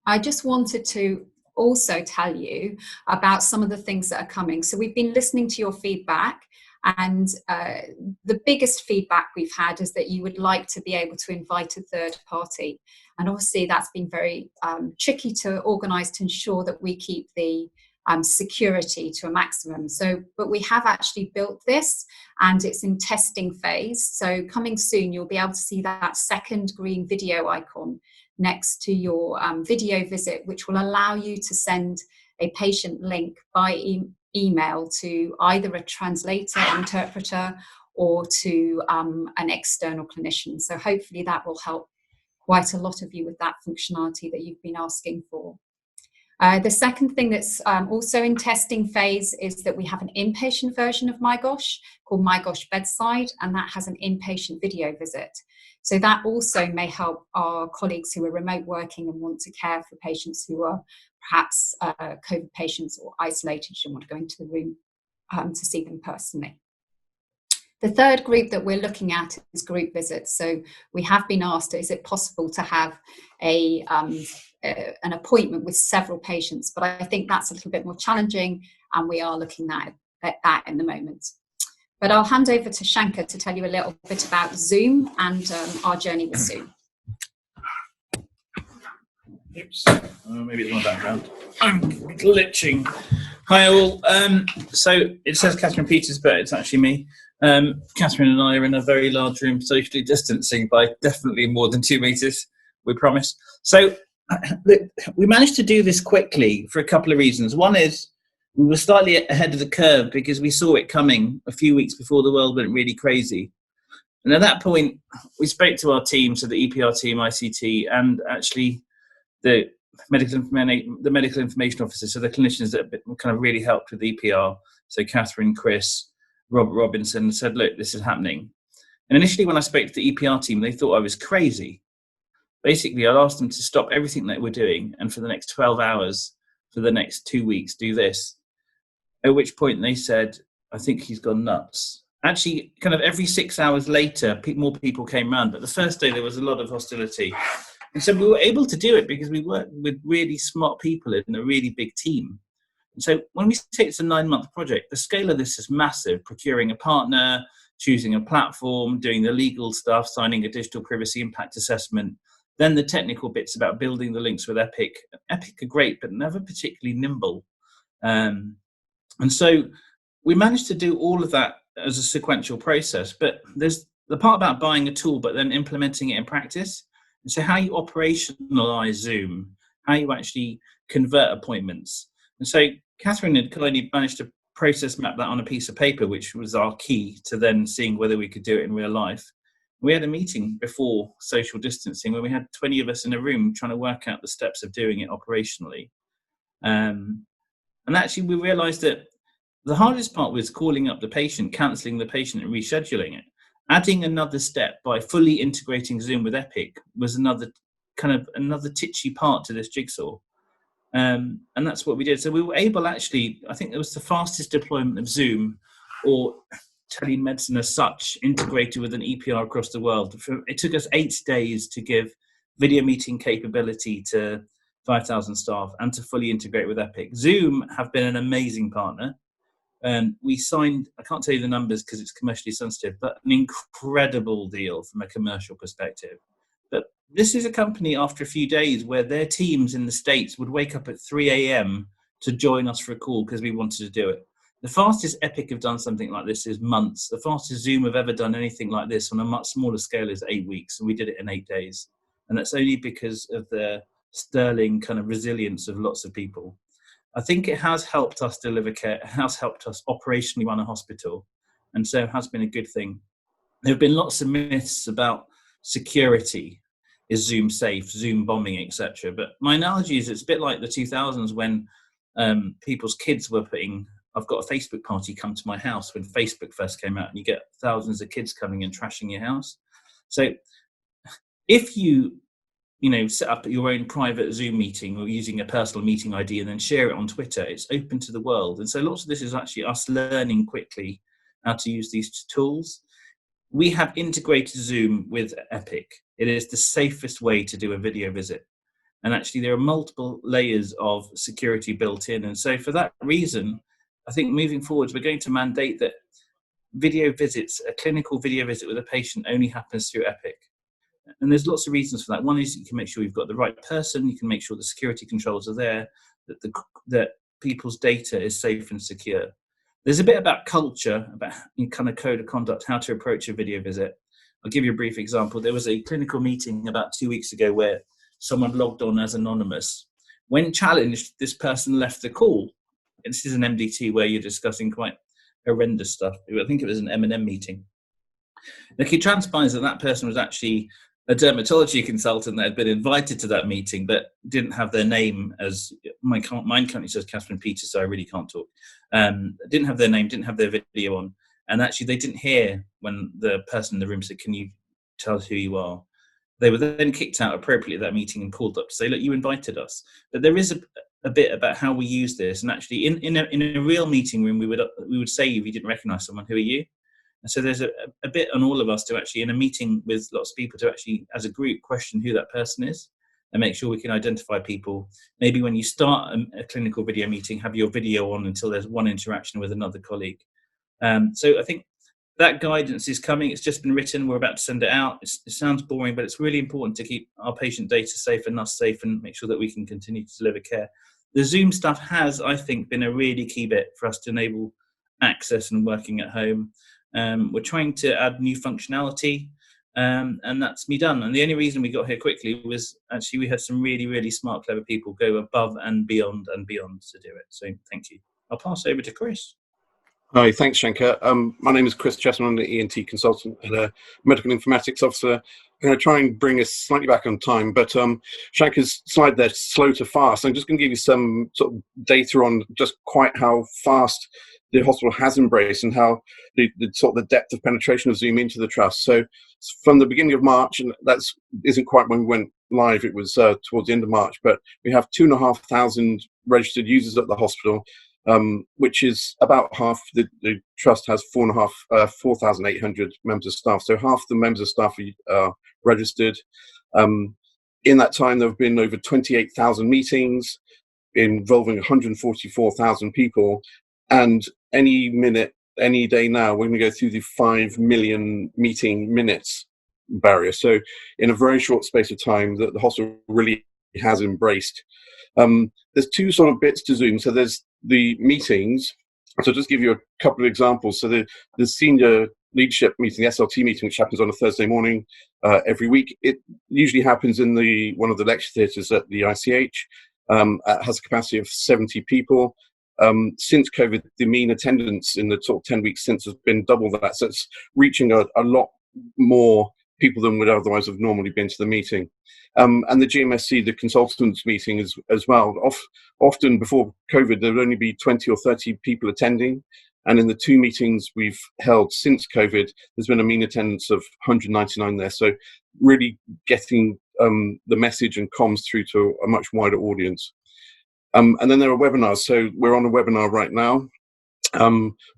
I just wanted to also tell you about some of the things that are coming. So we've been listening to your feedback, and the biggest feedback we've had is that you would like to be able to invite a third party. And obviously that's been very tricky to organise to ensure that we keep the security to a maximum. But we have actually built this, and it's in testing phase. So coming soon, you'll be able to see that second green video icon next to your video visit, which will allow you to send a patient link by email to either a translator, interpreter, or to an external clinician. So hopefully that will help quite a lot of you with that functionality that you've been asking for. The second thing that's also in testing phase is that we have an inpatient version of My Gosh called My Gosh Bedside, and that has an inpatient video visit. So that also may help our colleagues who are remote working and want to care for patients who are perhaps COVID patients or isolated and want to go into the room to see them personally. The third group that we're looking at is group visits. So we have been asked, is it possible to have a an appointment with several patients. But I think that's a little bit more challenging, and we are looking at that in the moment. But I'll hand over to Shankar to tell you a little bit about Zoom and our journey with Zoom. Oops, maybe it's my background. I'm glitching. Hi all. So it says Catherine Peters, but it's actually me. Catherine and I are in a very large room, socially distancing by definitely more than 2 meters, we promise. So we managed to do this quickly for a couple of reasons. One is we were slightly ahead of the curve because we saw it coming a few weeks before the world went really crazy. And at that point, we spoke to our team, so the EPR team, ICT, and actually the medical information officers, so the clinicians that kind of really helped with EPR. So Catherine, Chris, Robert Robinson said, look, this is happening. And initially when I spoke to the EPR team, they thought I was crazy. Basically, I asked them to stop everything that we're doing and for the next 12 hours, for the next 2 weeks, do this. At which point they said, I think he's gone nuts. Actually, kind of every 6 hours later, more people came around. But the first day, there was a lot of hostility. And so we were able to do it because we worked with really smart people in a really big team. And so when we say it's a 9-month project, the scale of this is massive. Procuring a partner, choosing a platform, doing the legal stuff, signing a digital privacy impact assessment, then the technical bits about building the links with Epic. Epic are great, but never particularly nimble. And so we managed to do all of that as a sequential process, but there's the part about buying a tool, but then implementing it in practice. And so how you operationalize Zoom, how you actually convert appointments. And so Catherine had kindly managed to process map that on a piece of paper, which was our key to then seeing whether we could do it in real life. We had a meeting before social distancing where we had 20 of us in a room trying to work out the steps of doing it operationally. And actually we realized that the hardest part was calling up the patient, cancelling the patient and rescheduling it. Adding another step by fully integrating Zoom with Epic was another titchy part to this jigsaw. And that's what we did. So we were able actually, I think it was the fastest deployment of Zoom or telemedicine as such, integrated with an EPR across the world. It took us 8 days to give video meeting capability to 5,000 staff and to fully integrate with Epic. Zoom have been an amazing partner. We signed, I can't tell you the numbers because it's commercially sensitive, but an incredible deal from a commercial perspective. But this is a company after a few days where their teams in the States would wake up at 3 a.m. to join us for a call because we wanted to do it. The fastest Epic have done something like this is months. The fastest Zoom have ever done anything like this on a much smaller scale is 8 weeks, and we did it in 8 days. And that's only because of the sterling kind of resilience of lots of people. I think it has helped us deliver care, it has helped us operationally run a hospital, and so it has been a good thing. There have been lots of myths about security. Is Zoom safe, Zoom bombing, etc. But my analogy is it's a bit like the 2000s when people's kids were putting, I've got a Facebook party, come to my house, when Facebook first came out, and you get thousands of kids coming and trashing your house. So if you set up your own private Zoom meeting or using a personal meeting ID and then share it on Twitter, it's open to the world. And so lots of this is actually us learning quickly how to use these tools. We have integrated Zoom with Epic. It is the safest way to do a video visit. And actually there are multiple layers of security built in. And so for that reason, I think moving forwards, we're going to mandate that video visits, a clinical video visit with a patient only happens through Epic. And there's lots of reasons for that. One is you can make sure you've got the right person, you can make sure the security controls are there, that people's data is safe and secure. There's a bit about culture, about kind of code of conduct, how to approach a video visit. I'll give you a brief example. There was a clinical meeting about 2 weeks ago where someone logged on as anonymous. When challenged, this person left the call. And this is an MDT where you're discussing quite horrendous stuff. I think it was an M&M meeting. It transpires that that person was actually a dermatology consultant that had been invited to that meeting, but didn't have their name as, mine currently says Catherine Peters, so I really can't talk. Didn't have their name, didn't have their video on. And actually they didn't hear when the person in the room said, can you tell us who you are? They were then kicked out appropriately at that meeting and called up to say, look, you invited us. But there is a bit about how we use this. And actually in a real meeting room, we would say, if you didn't recognize someone, who are you? And so there's a bit on all of us to actually, in a meeting with lots of people, to actually, as a group, question who that person is. and make sure we can identify people. Maybe when you start a clinical video meeting, have your video on until there's one interaction with another colleague. So I think that guidance is coming. It's just been written. We're about to send it out. It sounds boring, but it's really important to keep our patient data safe and us safe and make sure that we can continue to deliver care. The Zoom stuff has, I think, been a really key bit for us to enable access and working at home. We're trying to add new functionality, and that's me done. And the only reason we got here quickly was actually we had some really, really smart, clever people go above and beyond to do it. So thank you. I'll pass over to Chris. Hi, thanks, Shankar. My name is Chris Jephson. I'm an ENT consultant and a medical informatics officer. I'm going to try and bring us slightly back on time, but Shankar's slide there, slow to fast. I'm just going to give you some sort of data on just quite how fast the hospital has embraced and how the sort of the depth of penetration of Zoom into the trust. So from the beginning of March, and that isn't quite when we went live, it was towards the end of March, but we have 2,500 registered users at the hospital. Which is about half. The trust has 4,800 members of staff. So half the members of staff are registered. In that time, there have been over 28,000 meetings involving 144,000 people. And any minute, any day now, we're going to go through the 5 million meeting minutes barrier. So in a very short space of time, the hospital really has embraced. There's two sort of bits to Zoom. So there's the meetings. So just give you a couple of examples. So the senior leadership meeting, the SLT meeting, which happens on a Thursday morning every week, it usually happens in one of the lecture theatres at the ICH. It has a capacity of 70 people. Since COVID, the mean attendance in the sort of 10 weeks since has been double that. So it's reaching a lot more people than would otherwise have normally been to the meeting. And the GMSC, the consultants meeting as well. Often before COVID, there would only be 20 or 30 people attending. And in the two meetings we've held since COVID, there's been a mean attendance of 199 there. So really getting the message and comms through to a much wider audience. And then there are webinars. So we're on a webinar right now.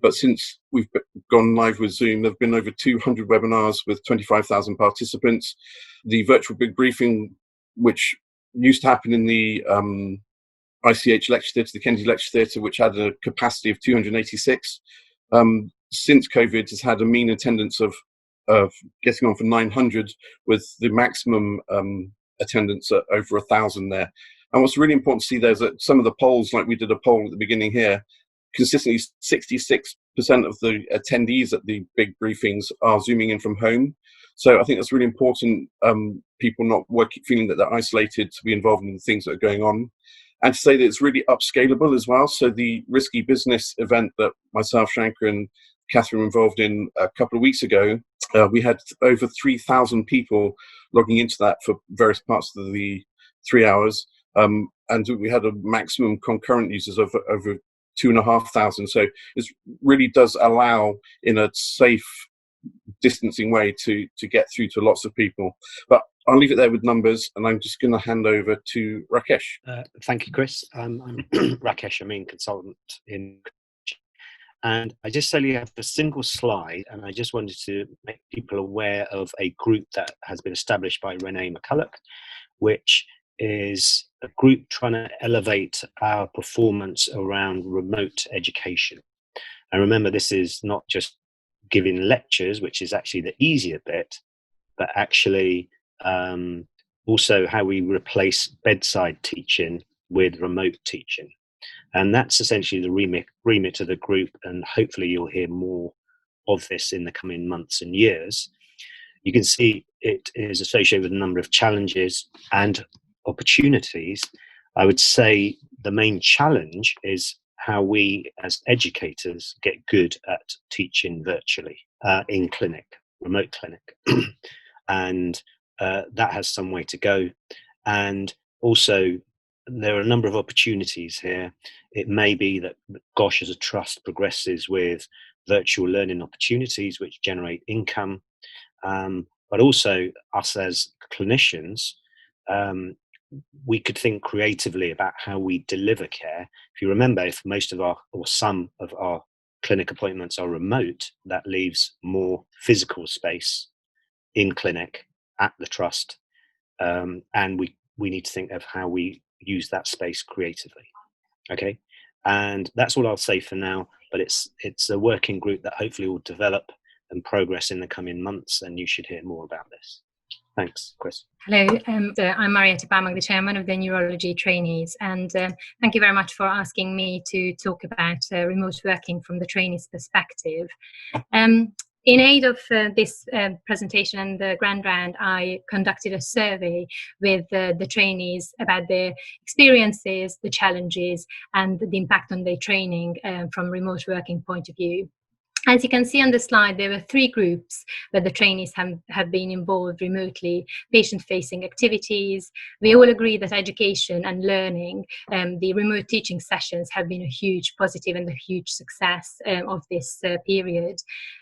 But since we've gone live with Zoom, there have been over 200 webinars with 25,000 participants. The virtual big briefing, which used to happen in the ICH lecture theatre, the Kennedy lecture theatre, which had a capacity of 286, since COVID has had a mean attendance of getting on for 900, with the maximum attendance at over 1,000 there. And what's really important to see there is that some of the polls, like we did a poll at the beginning here, consistently 66% of the attendees at the big briefings are Zooming in from home. So I think that's really important, people not feeling that they're isolated, to be involved in the things that are going on. And to say that it's really upscalable as well. So the Risky Business event that myself, Shankar and Catherine were involved in a couple of weeks ago, we had over 3,000 people logging into that for various parts of the 3 hours. And we had a maximum concurrent users of over 2,500. So it really does allow, in a safe distancing way, to get through to lots of people. But I'll leave it there with numbers, and I'm just going to hand over to Rakesh. Thank you, Chris. I'm Rakesh, Amin, consultant in, and I just only have a single slide, and I just wanted to make people aware of a group that has been established by Renee McCulloch, which is a group trying to elevate our performance around remote education. And remember, this is not just giving lectures, which is actually the easier bit, but actually also how we replace bedside teaching with remote teaching. And that's essentially the remit of the group, and hopefully you'll hear more of this in the coming months and years. You can see it is associated with a number of challenges and opportunities. I would say the main challenge is how we as educators get good at teaching virtually in clinic, remote clinic. And that has some way to go. And also there are a number of opportunities here. It may be that GOSH as a trust progresses with virtual learning opportunities which generate income, but also us as clinicians, we could think creatively about how we deliver care. If you remember, if most of our, or some of our clinic appointments are remote, that leaves more physical space in clinic at the trust. And we need to think of how we use that space creatively. Okay, and that's all I'll say for now, but it's a working group that hopefully will develop and progress in the coming months, and you should hear more about this. Thanks, Chris. Hello, I'm Marietta, Pal-Magdics. I'm one of the neurology trainees, and thank you very much for asking me to talk about remote working from the trainees' perspective. In aid of this presentation and the grand round, I conducted a survey with the trainees about their experiences, the challenges, and the impact on their training from remote working point of view. As you can see on the slide, there were 3 groups where the trainees have been involved remotely, patient-facing activities. We all agree that education and learning, the remote teaching sessions have been a huge positive and a huge success of this period.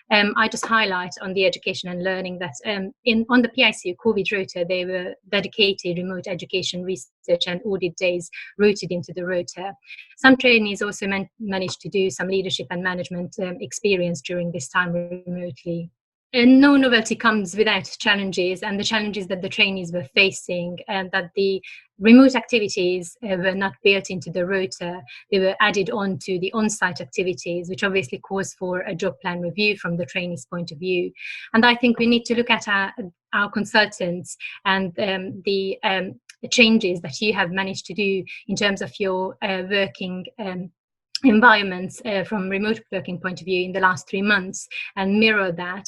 I just highlight on the education and learning that on the PICU COVID rota, there were dedicated remote education research and audit days routed into the rota. Some trainees also managed to do some leadership and management experience during this time remotely. And no novelty comes without challenges, and the challenges that the trainees were facing, and that the remote activities were not built into the rota. They were added on to the on-site activities, which obviously calls for a job plan review from the trainees' point of view. And I think we need to look at our consultants and the changes that you have managed to do in terms of your working environments from remote working point of view in the last 3 months, and mirror that,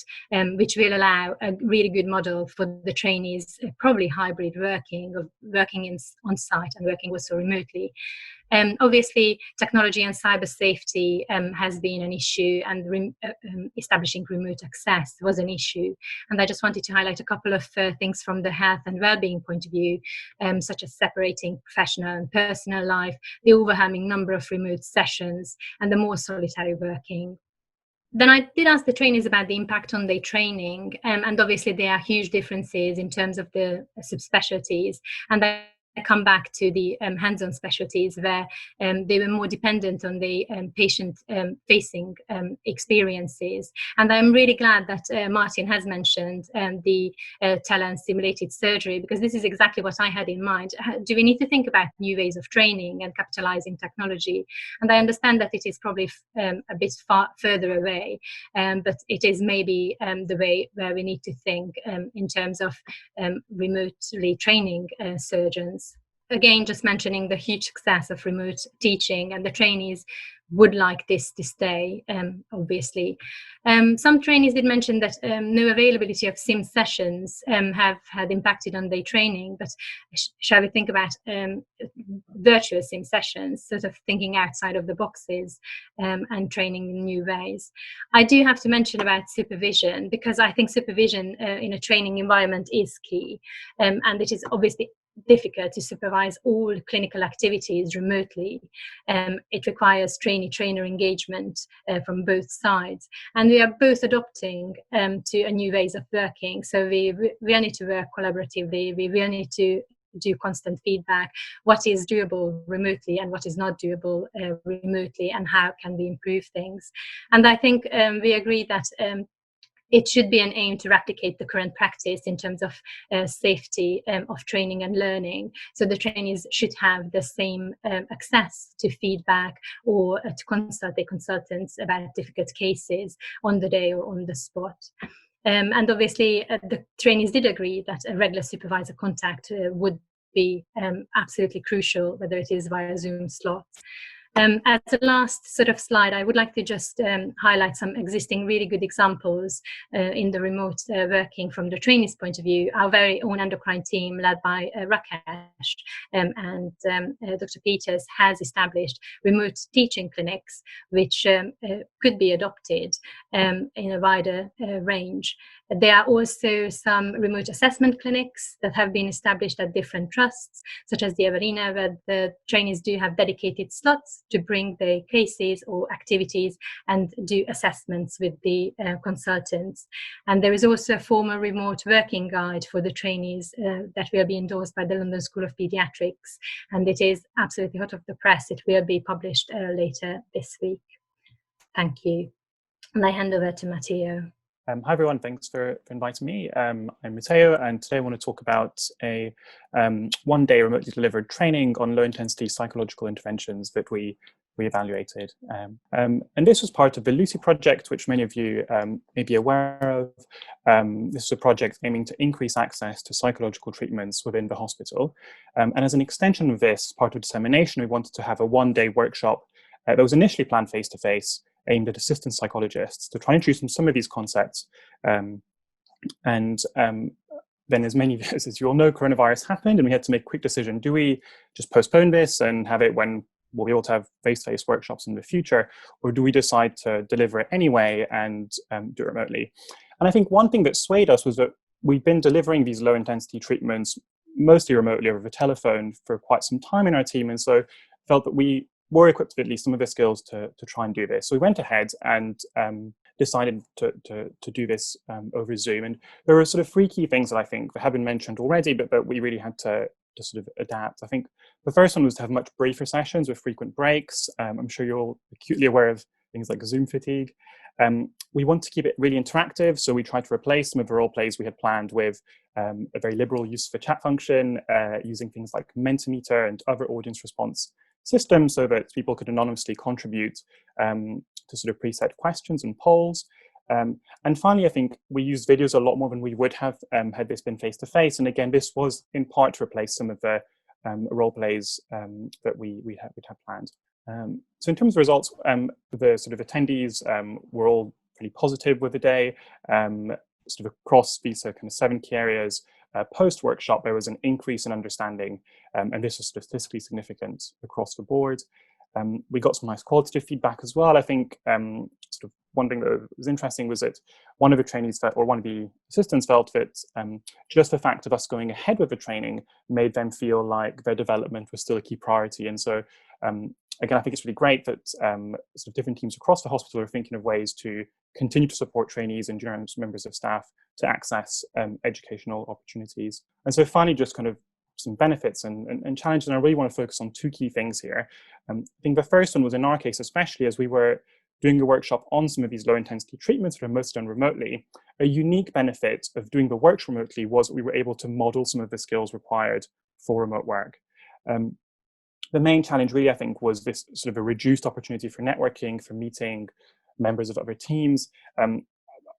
which will allow a really good model for the trainees, probably hybrid working, of working on site and working also remotely. Obviously, technology and cyber safety has been an issue, and establishing remote access was an issue. And I just wanted to highlight a couple of things from the health and well-being point of view, such as separating professional and personal life, the overwhelming number of remote sessions, and the more solitary working. Then I did ask the trainees about the impact on their training, and obviously there are huge differences in terms of the subspecialties, and I come back to the hands-on specialties where they were more dependent on the patient-facing experiences. And I'm really glad that Martin has mentioned the tele and simulated surgery, because this is exactly what I had in mind. Do we need to think about new ways of training and capitalizing technology? And I understand that it is probably a bit further away, but it is maybe the way where we need to think in terms of remotely training surgeons. Again, just mentioning the huge success of remote teaching, and the trainees would like this to stay, obviously. Some trainees did mention that no availability of sim sessions have had impacted on their training, but shall we think about virtual sim sessions, sort of thinking outside of the boxes and training in new ways. I do have to mention about supervision, because I think supervision in a training environment is key, and it is obviously difficult to supervise all clinical activities remotely. It requires trainee-trainer engagement from both sides, and we are both adopting to a new ways of working. So we really need to work collaboratively. We really need to do constant feedback, what is doable remotely and what is not doable remotely, and how can we improve things. And I think we agree that it should be an aim to replicate the current practice in terms of safety of training and learning. So the trainees should have the same access to feedback or to consult their consultants about difficult cases on the day or on the spot. And obviously, the trainees did agree that a regular supervisor contact would be absolutely crucial, whether it is via Zoom slots. As a last sort of slide, I would like to just highlight some existing really good examples in the remote working from the trainees' point of view. Our very own endocrine team, led by Rakesh and Dr. Peters, has established remote teaching clinics, which could be adopted in a wider range. There are also some remote assessment clinics that have been established at different trusts, such as the Averina, where the trainees do have dedicated slots to bring their cases or activities and do assessments with the consultants. And there is also a formal remote working guide for the trainees that will be endorsed by the London School of Paediatrics, and it is absolutely hot off the press. It will be published later this week. Thank you. And I hand over to Matteo. Hi everyone, thanks for inviting me. I'm Matteo, and today I want to talk about a one-day remotely delivered training on low-intensity psychological interventions that we evaluated. And this was part of the Lucy project, which many of you may be aware of. This is a project aiming to increase access to psychological treatments within the hospital. And as an extension of this, part of dissemination, we wanted to have a one-day workshop that was initially planned face-to-face, aimed at assistant psychologists to try and introduce them some of these concepts. Then as many of us, as you all know, coronavirus happened and we had to make a quick decision. Do we just postpone this and have it when we'll be able to have face-to-face workshops in the future, or do we decide to deliver it anyway and do it remotely? And I think one thing that swayed us was that we've been delivering these low-intensity treatments mostly remotely over the telephone for quite some time in our team, and so felt that we were equipped with at least some of the skills to try and do this. So we went ahead and decided to do this over Zoom. And there were sort of three key things that I think that have been mentioned already, but that we really had to sort of adapt. I think the first one was to have much briefer sessions with frequent breaks. I'm sure you're all acutely aware of things like Zoom fatigue. We want to keep it really interactive, so we tried to replace some of the role plays we had planned with a very liberal use of a chat function, using things like Mentimeter and other audience response systems so that people could anonymously contribute to sort of preset questions and polls. And finally, I think we used videos a lot more than we would have had this been face-to-face. And again, this was in part to replace some of the role plays that we'd have planned. So in terms of results, the sort of attendees were all pretty positive with the day, sort of across these kind of 7 key areas. Post-workshop, there was an increase in understanding, and this was statistically significant across the board. We got some nice qualitative feedback as well. I think sort of one thing that was interesting was that one of the trainees felt, or one of the assistants felt that just the fact of us going ahead with the training made them feel like their development was still a key priority. And so again, I think it's really great that sort of different teams across the hospital are thinking of ways to continue to support trainees and junior members of staff to access educational opportunities. And so finally, just kind of some benefits and challenges, and I really want to focus on 2 key things here. I think the first one was, in our case, especially as we were doing a workshop on some of these low intensity treatments that are mostly done remotely, a unique benefit of doing the work remotely was that we were able to model some of the skills required for remote work. The main challenge really, I think, was this sort of a reduced opportunity for networking, for meeting members of other teams.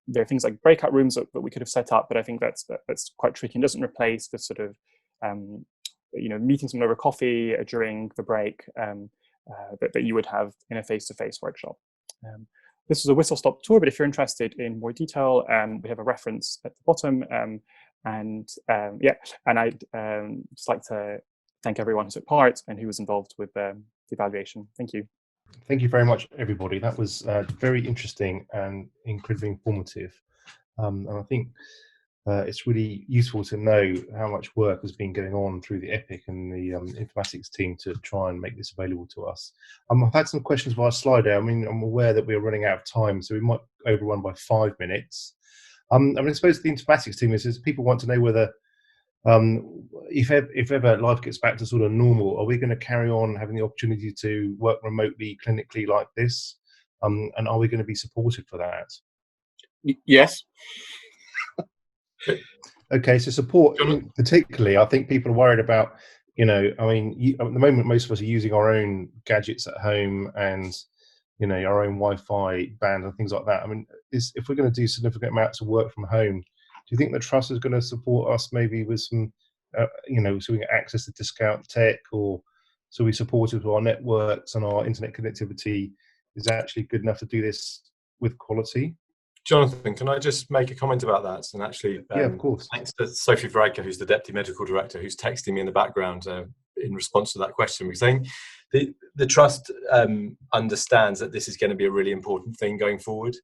There are things like breakout rooms that we could have set up, but I think that's quite tricky and doesn't replace the sort of meeting someone over coffee during the break that you would have in a face-to-face workshop. This is a whistle-stop tour, but if you're interested in more detail, we have a reference at the bottom. And I'd just like to thank everyone who took part and who was involved with the evaluation. Thank you. Thank you very much, everybody. That was very interesting and incredibly informative. And I think it's really useful to know how much work has been going on through the EPIC and the informatics team to try and make this available to us. I've had some questions via Slido. I mean, I'm aware that we're running out of time, so we might overrun by 5 minutes. I suppose the informatics team is people want to know whether if ever life gets back to sort of normal, are we going to carry on having the opportunity to work remotely clinically like this? And are we going to be supported for that? Yes. Okay, so support, particularly, I think people are worried about, at the moment, most of us are using our own gadgets at home and, our own Wi-Fi band and things like that. I mean, if we're going to do significant amounts of work from home, do you think the trust is going to support us maybe with some, so we get access to discount tech, or so we supported with our networks and our internet connectivity is actually good enough to do this with quality? Jonathan, can I just make a comment about that? And actually, yeah, of course. Thanks to Sophie Varadkar, who's the Deputy Medical Director, who's texting me in the background in response to that question. We're saying the Trust understands that this is going to be a really important thing going forward.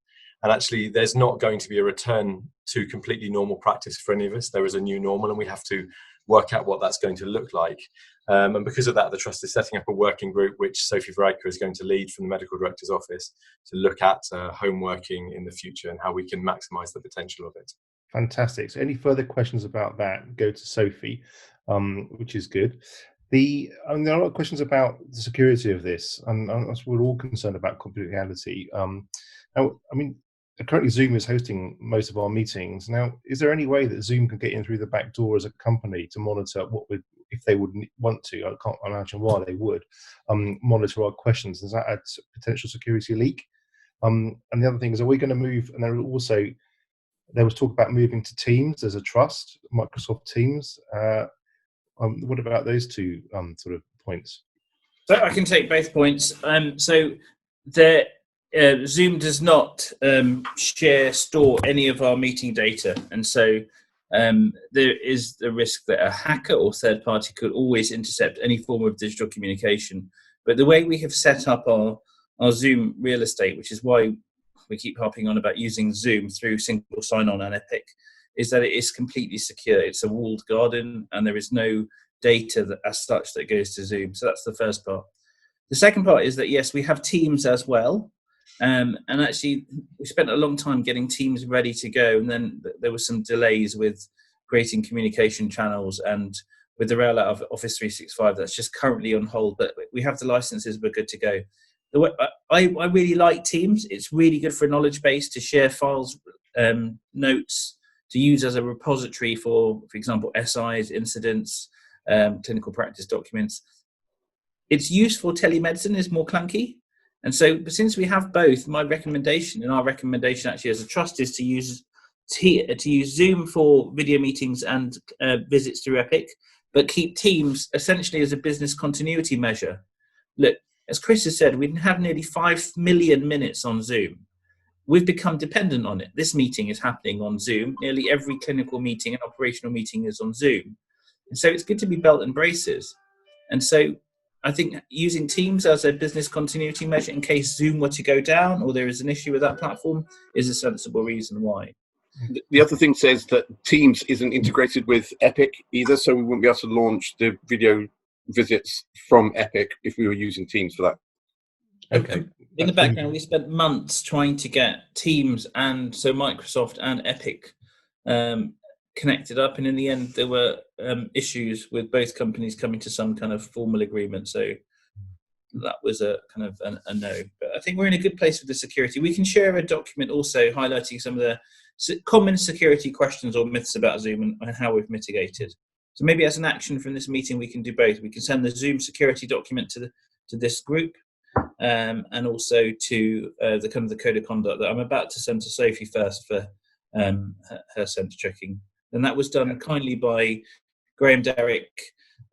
And actually, there's not going to be a return to completely normal practice for any of us. There is a new normal, and we have to work out what that's going to look like. And because of that, the Trust is setting up a working group, which Sophie Varadkar is going to lead from the Medical Director's Office, to look at home working in the future and how we can maximise the potential of it. Fantastic. So any further questions about that, go to Sophie, which is good. There are a lot of questions about the security of this, and we're all concerned about confidentiality. currently Zoom is hosting most of our meetings. Now, is there any way that Zoom can get in through the back door as a company to monitor what would, if they would want to, I can't imagine why they would, monitor our questions? Does that add potential security leak? And the other thing is, are we going to move, and there was talk about moving to Teams as a trust, Microsoft Teams. What about those two sort of points? So I can take both points. Zoom does not store any of our meeting data, and so there is the risk that a hacker or third party could always intercept any form of digital communication. But the way we have set up our Zoom real estate, which is why we keep harping on about using Zoom through single sign-on and Epic, is that it is completely secure. It's a walled garden, and there is no data as such that goes to Zoom. So that's the first part. The second part is that, yes, we have Teams as well. And actually, we spent a long time getting Teams ready to go, and then there were some delays with creating communication channels, and with the rollout of Office 365, that's just currently on hold. But we have the licenses, we're good to go. I really like Teams. It's really good for a knowledge base to share files, notes, to use as a repository for example, SIs, incidents, clinical practice documents. Its use for telemedicine is more clunky. And so, but since we have both, my recommendation, and our recommendation actually as a trust, is to use Zoom for video meetings and visits through Epic, but keep Teams essentially as a business continuity measure. Look, as Chris has said, we have nearly 5 million minutes on Zoom. We've become dependent on it. This meeting is happening on Zoom. Nearly every clinical meeting and operational meeting is on Zoom. And so it's good to be belt and braces. And so I think using Teams as a business continuity measure in case Zoom were to go down or there is an issue with that platform is a sensible reason why. The other thing says that Teams isn't integrated with Epic either, so we wouldn't be able to launch the video visits from Epic if we were using Teams for that. Okay. In the background, we spent months trying to get Teams and so Microsoft and Epic connected up, and in the end, there were issues with both companies coming to some kind of formal agreement. So that was a kind of a no. But I think we're in a good place with the security. We can share a document also highlighting some of the common security questions or myths about Zoom and how we've mitigated. So maybe as an action from this meeting, we can do both. We can send the Zoom security document to this group, and also to the code of conduct that I'm about to send to Sophie first for her sense checking. And that was done kindly by Graham Derrick,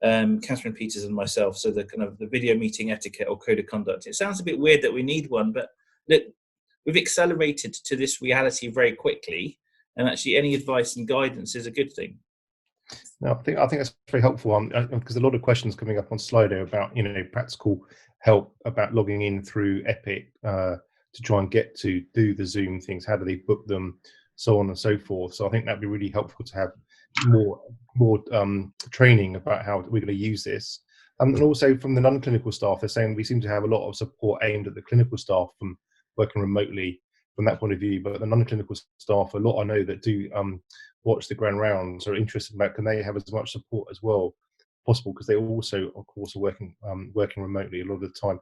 Catherine Peters, and myself. So the kind of the video meeting etiquette or code of conduct. It sounds a bit weird that we need one, but look, we've accelerated to this reality very quickly, and actually any advice and guidance is a good thing. No, I think that's very helpful because a lot of questions coming up on Slido about practical help about logging in through Epic to try and get to do the Zoom things. How do they book them, so on and so forth. So I think that'd be really helpful to have more training about how we're going to use this. And also from the non-clinical staff, they're saying we seem to have a lot of support aimed at the clinical staff from working remotely from that point of view. But the non-clinical staff, a lot I know that do watch the grand rounds are interested about can they have as much support as well possible, because they also, of course, are working remotely a lot of the time.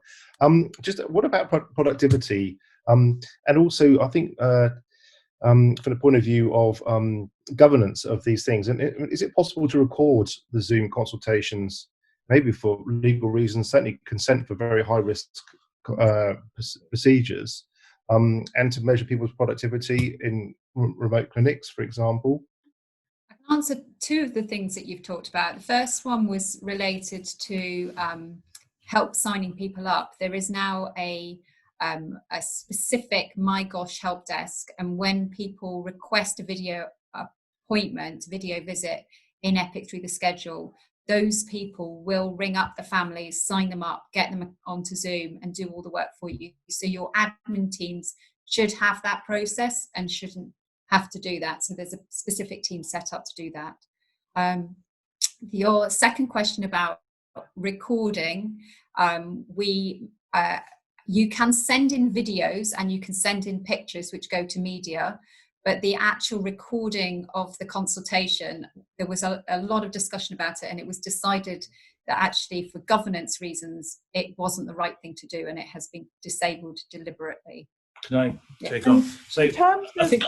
Just what about productivity? And also, I think from the point of view of governance of these things, and is it possible to record the Zoom consultations, maybe for legal reasons, certainly consent for very high risk procedures, and to measure people's productivity in remote clinics, for example? I can answer two of the things that you've talked about. The first one was related to help signing people up. There is now a specific My Gosh help desk, and when people request a video appointment, video visit in Epic through the schedule, those people will ring up the families, sign them up, get them onto Zoom and do all the work for you. So your admin teams should have that process and shouldn't have to do that. So there's a specific team set up to do that. Your second question about recording, you can send in videos and you can send in pictures which go to media, but the actual recording of the consultation, there was a lot of discussion about it, and it was decided that actually for governance reasons, it wasn't the right thing to do, and it has been disabled deliberately. Can I take And on? So in terms I of think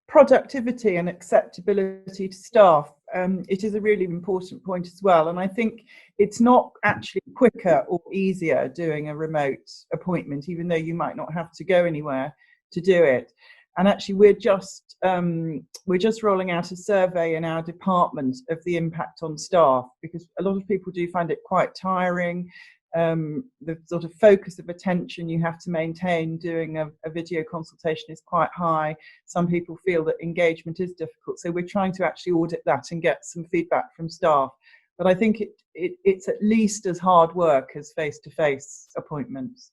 productivity and acceptability to staff, it is a really important point as well. And I think it's not actually quicker or easier doing a remote appointment, even though you might not have to go anywhere to do it. And actually, we're just rolling out a survey in our department of the impact on staff, because a lot of people do find it quite tiring. The sort of focus of attention you have to maintain doing a video consultation is quite high. Some people feel that engagement is difficult. So we're trying to actually audit that and get some feedback from staff. But I think it's at least as hard work as face-to-face appointments.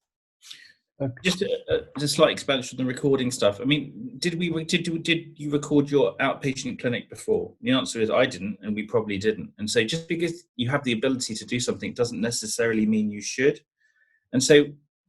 just a slight expansion on the recording stuff. I mean, did you record your outpatient clinic before? The answer is I didn't, and we probably didn't. And so just because you have the ability to do something doesn't necessarily mean you should. And so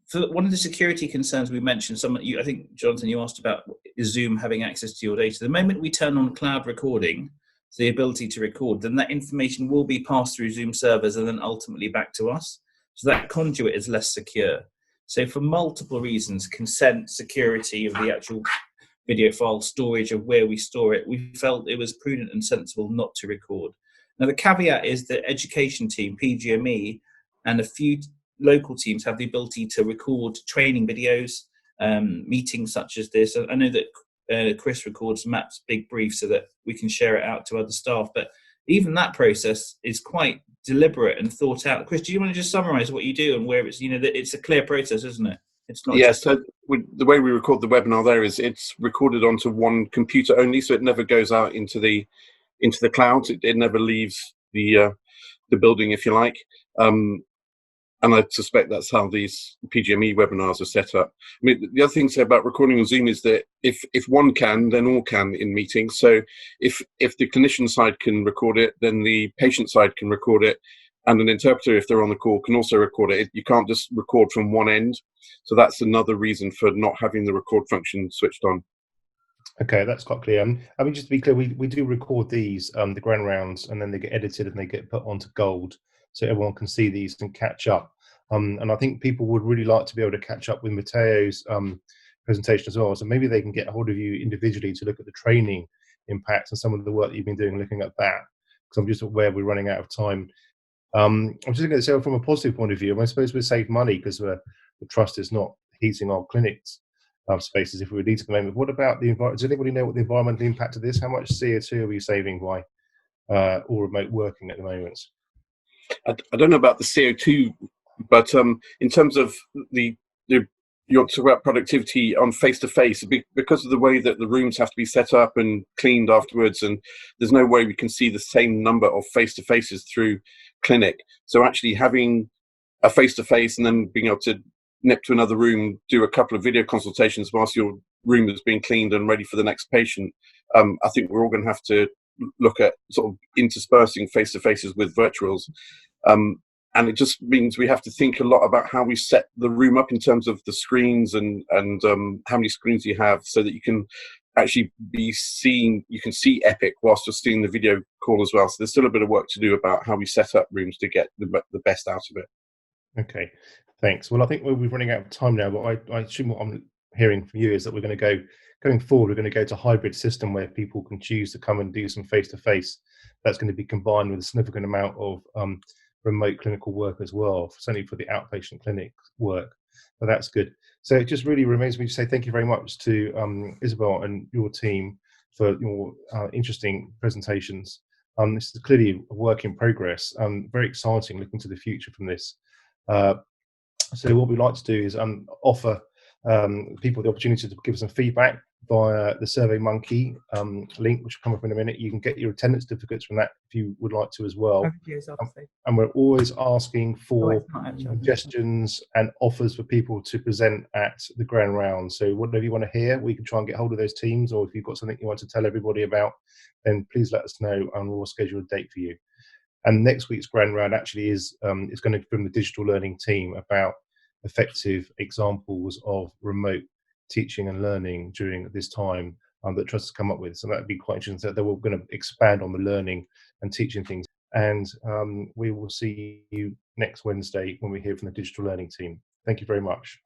for one of the security concerns we mentioned, I think, Jonathan, you asked about is Zoom having access to your data. The moment we turn on cloud recording, so the ability to record, then that information will be passed through Zoom servers and then ultimately back to us. So that conduit is less secure. So for multiple reasons, consent, security of the actual video file, storage of where we store it, we felt it was prudent and sensible not to record. Now the caveat is the education team, PGME, and a few local teams have the ability to record training videos, meetings such as this. I know that Chris records Matt's big brief so that we can share it out to other staff, but even that process is quite deliberate and thought out. Chris, do you want to just summarize what you do and where it's, that it's a clear process, isn't it? It's not just... So the way we record the webinar there is it's recorded onto one computer only, so it never goes out into the cloud. It never leaves the building, if you like. And I suspect that's how these PGME webinars are set up. I mean, the other thing to say about recording on Zoom is that if one can, then all can in meetings. So if the clinician side can record it, then the patient side can record it. And an interpreter, if they're on the call, can also record it. You can't just record from one end. So that's another reason for not having the record function switched on. Okay, that's quite clear. I mean, just to be clear, we do record these, the grand rounds, and then they get edited and they get put onto Gold, so everyone can see these and catch up. And I think people would really like to be able to catch up with Matteo's presentation as well. So maybe they can get a hold of you individually to look at the training impacts and some of the work that you've been doing looking at that, because I'm just aware we're running out of time. I'm just going to say from a positive point of view, I suppose we save money because the trust is not heating our clinics spaces if we need to at the moment. What about the environment? Does anybody know what the environmental impact of this? How much CO2 are we saving by all remote working at the moment? I don't know about the CO2, but in terms of you want to talk about productivity on face-to-face, because of the way that the rooms have to be set up and cleaned afterwards, and there's no way we can see the same number of face-to-faces through clinic. So actually having a face-to-face and then being able to nip to another room, do a couple of video consultations whilst your room is being cleaned and ready for the next patient, I think we're all going to have to look at sort of interspersing face-to-faces with virtuals. And it just means we have to think a lot about how we set the room up in terms of the screens and how many screens you have, so that you can actually you can see Epic whilst you're seeing the video call as well. So there's still a bit of work to do about how we set up rooms to get the best out of it. Okay, thanks. Well, I think we're running out of time now, but I assume what I'm hearing from you is that going forward, we're going to go to a hybrid system where people can choose to come and do some face-to-face. That's going to be combined with a significant amount of remote clinical work as well, certainly for the outpatient clinic work. So that's good. So it just really remains me to say thank you very much to Isobel and your team for your interesting presentations. This is clearly a work in progress. Very exciting looking to the future from this. So what we'd like to do is offer people the opportunity to give us some feedback via the SurveyMonkey link, which will come up in a minute. You can get your attendance certificates from that if you would like to as well. And we're always asking for suggestions and offers for people to present at the grand round. So whatever you want to hear, we can try and get hold of those teams, or if you've got something you want to tell everybody about, then please let us know and we'll schedule a date for you. And next week's grand round actually is going to be from the digital learning team about effective examples of remote teaching and learning during this time that Trust has come up with. So that would be quite interesting. So we're going to expand on the learning and teaching things. And we will see you next Wednesday when we hear from the digital learning team. Thank you very much.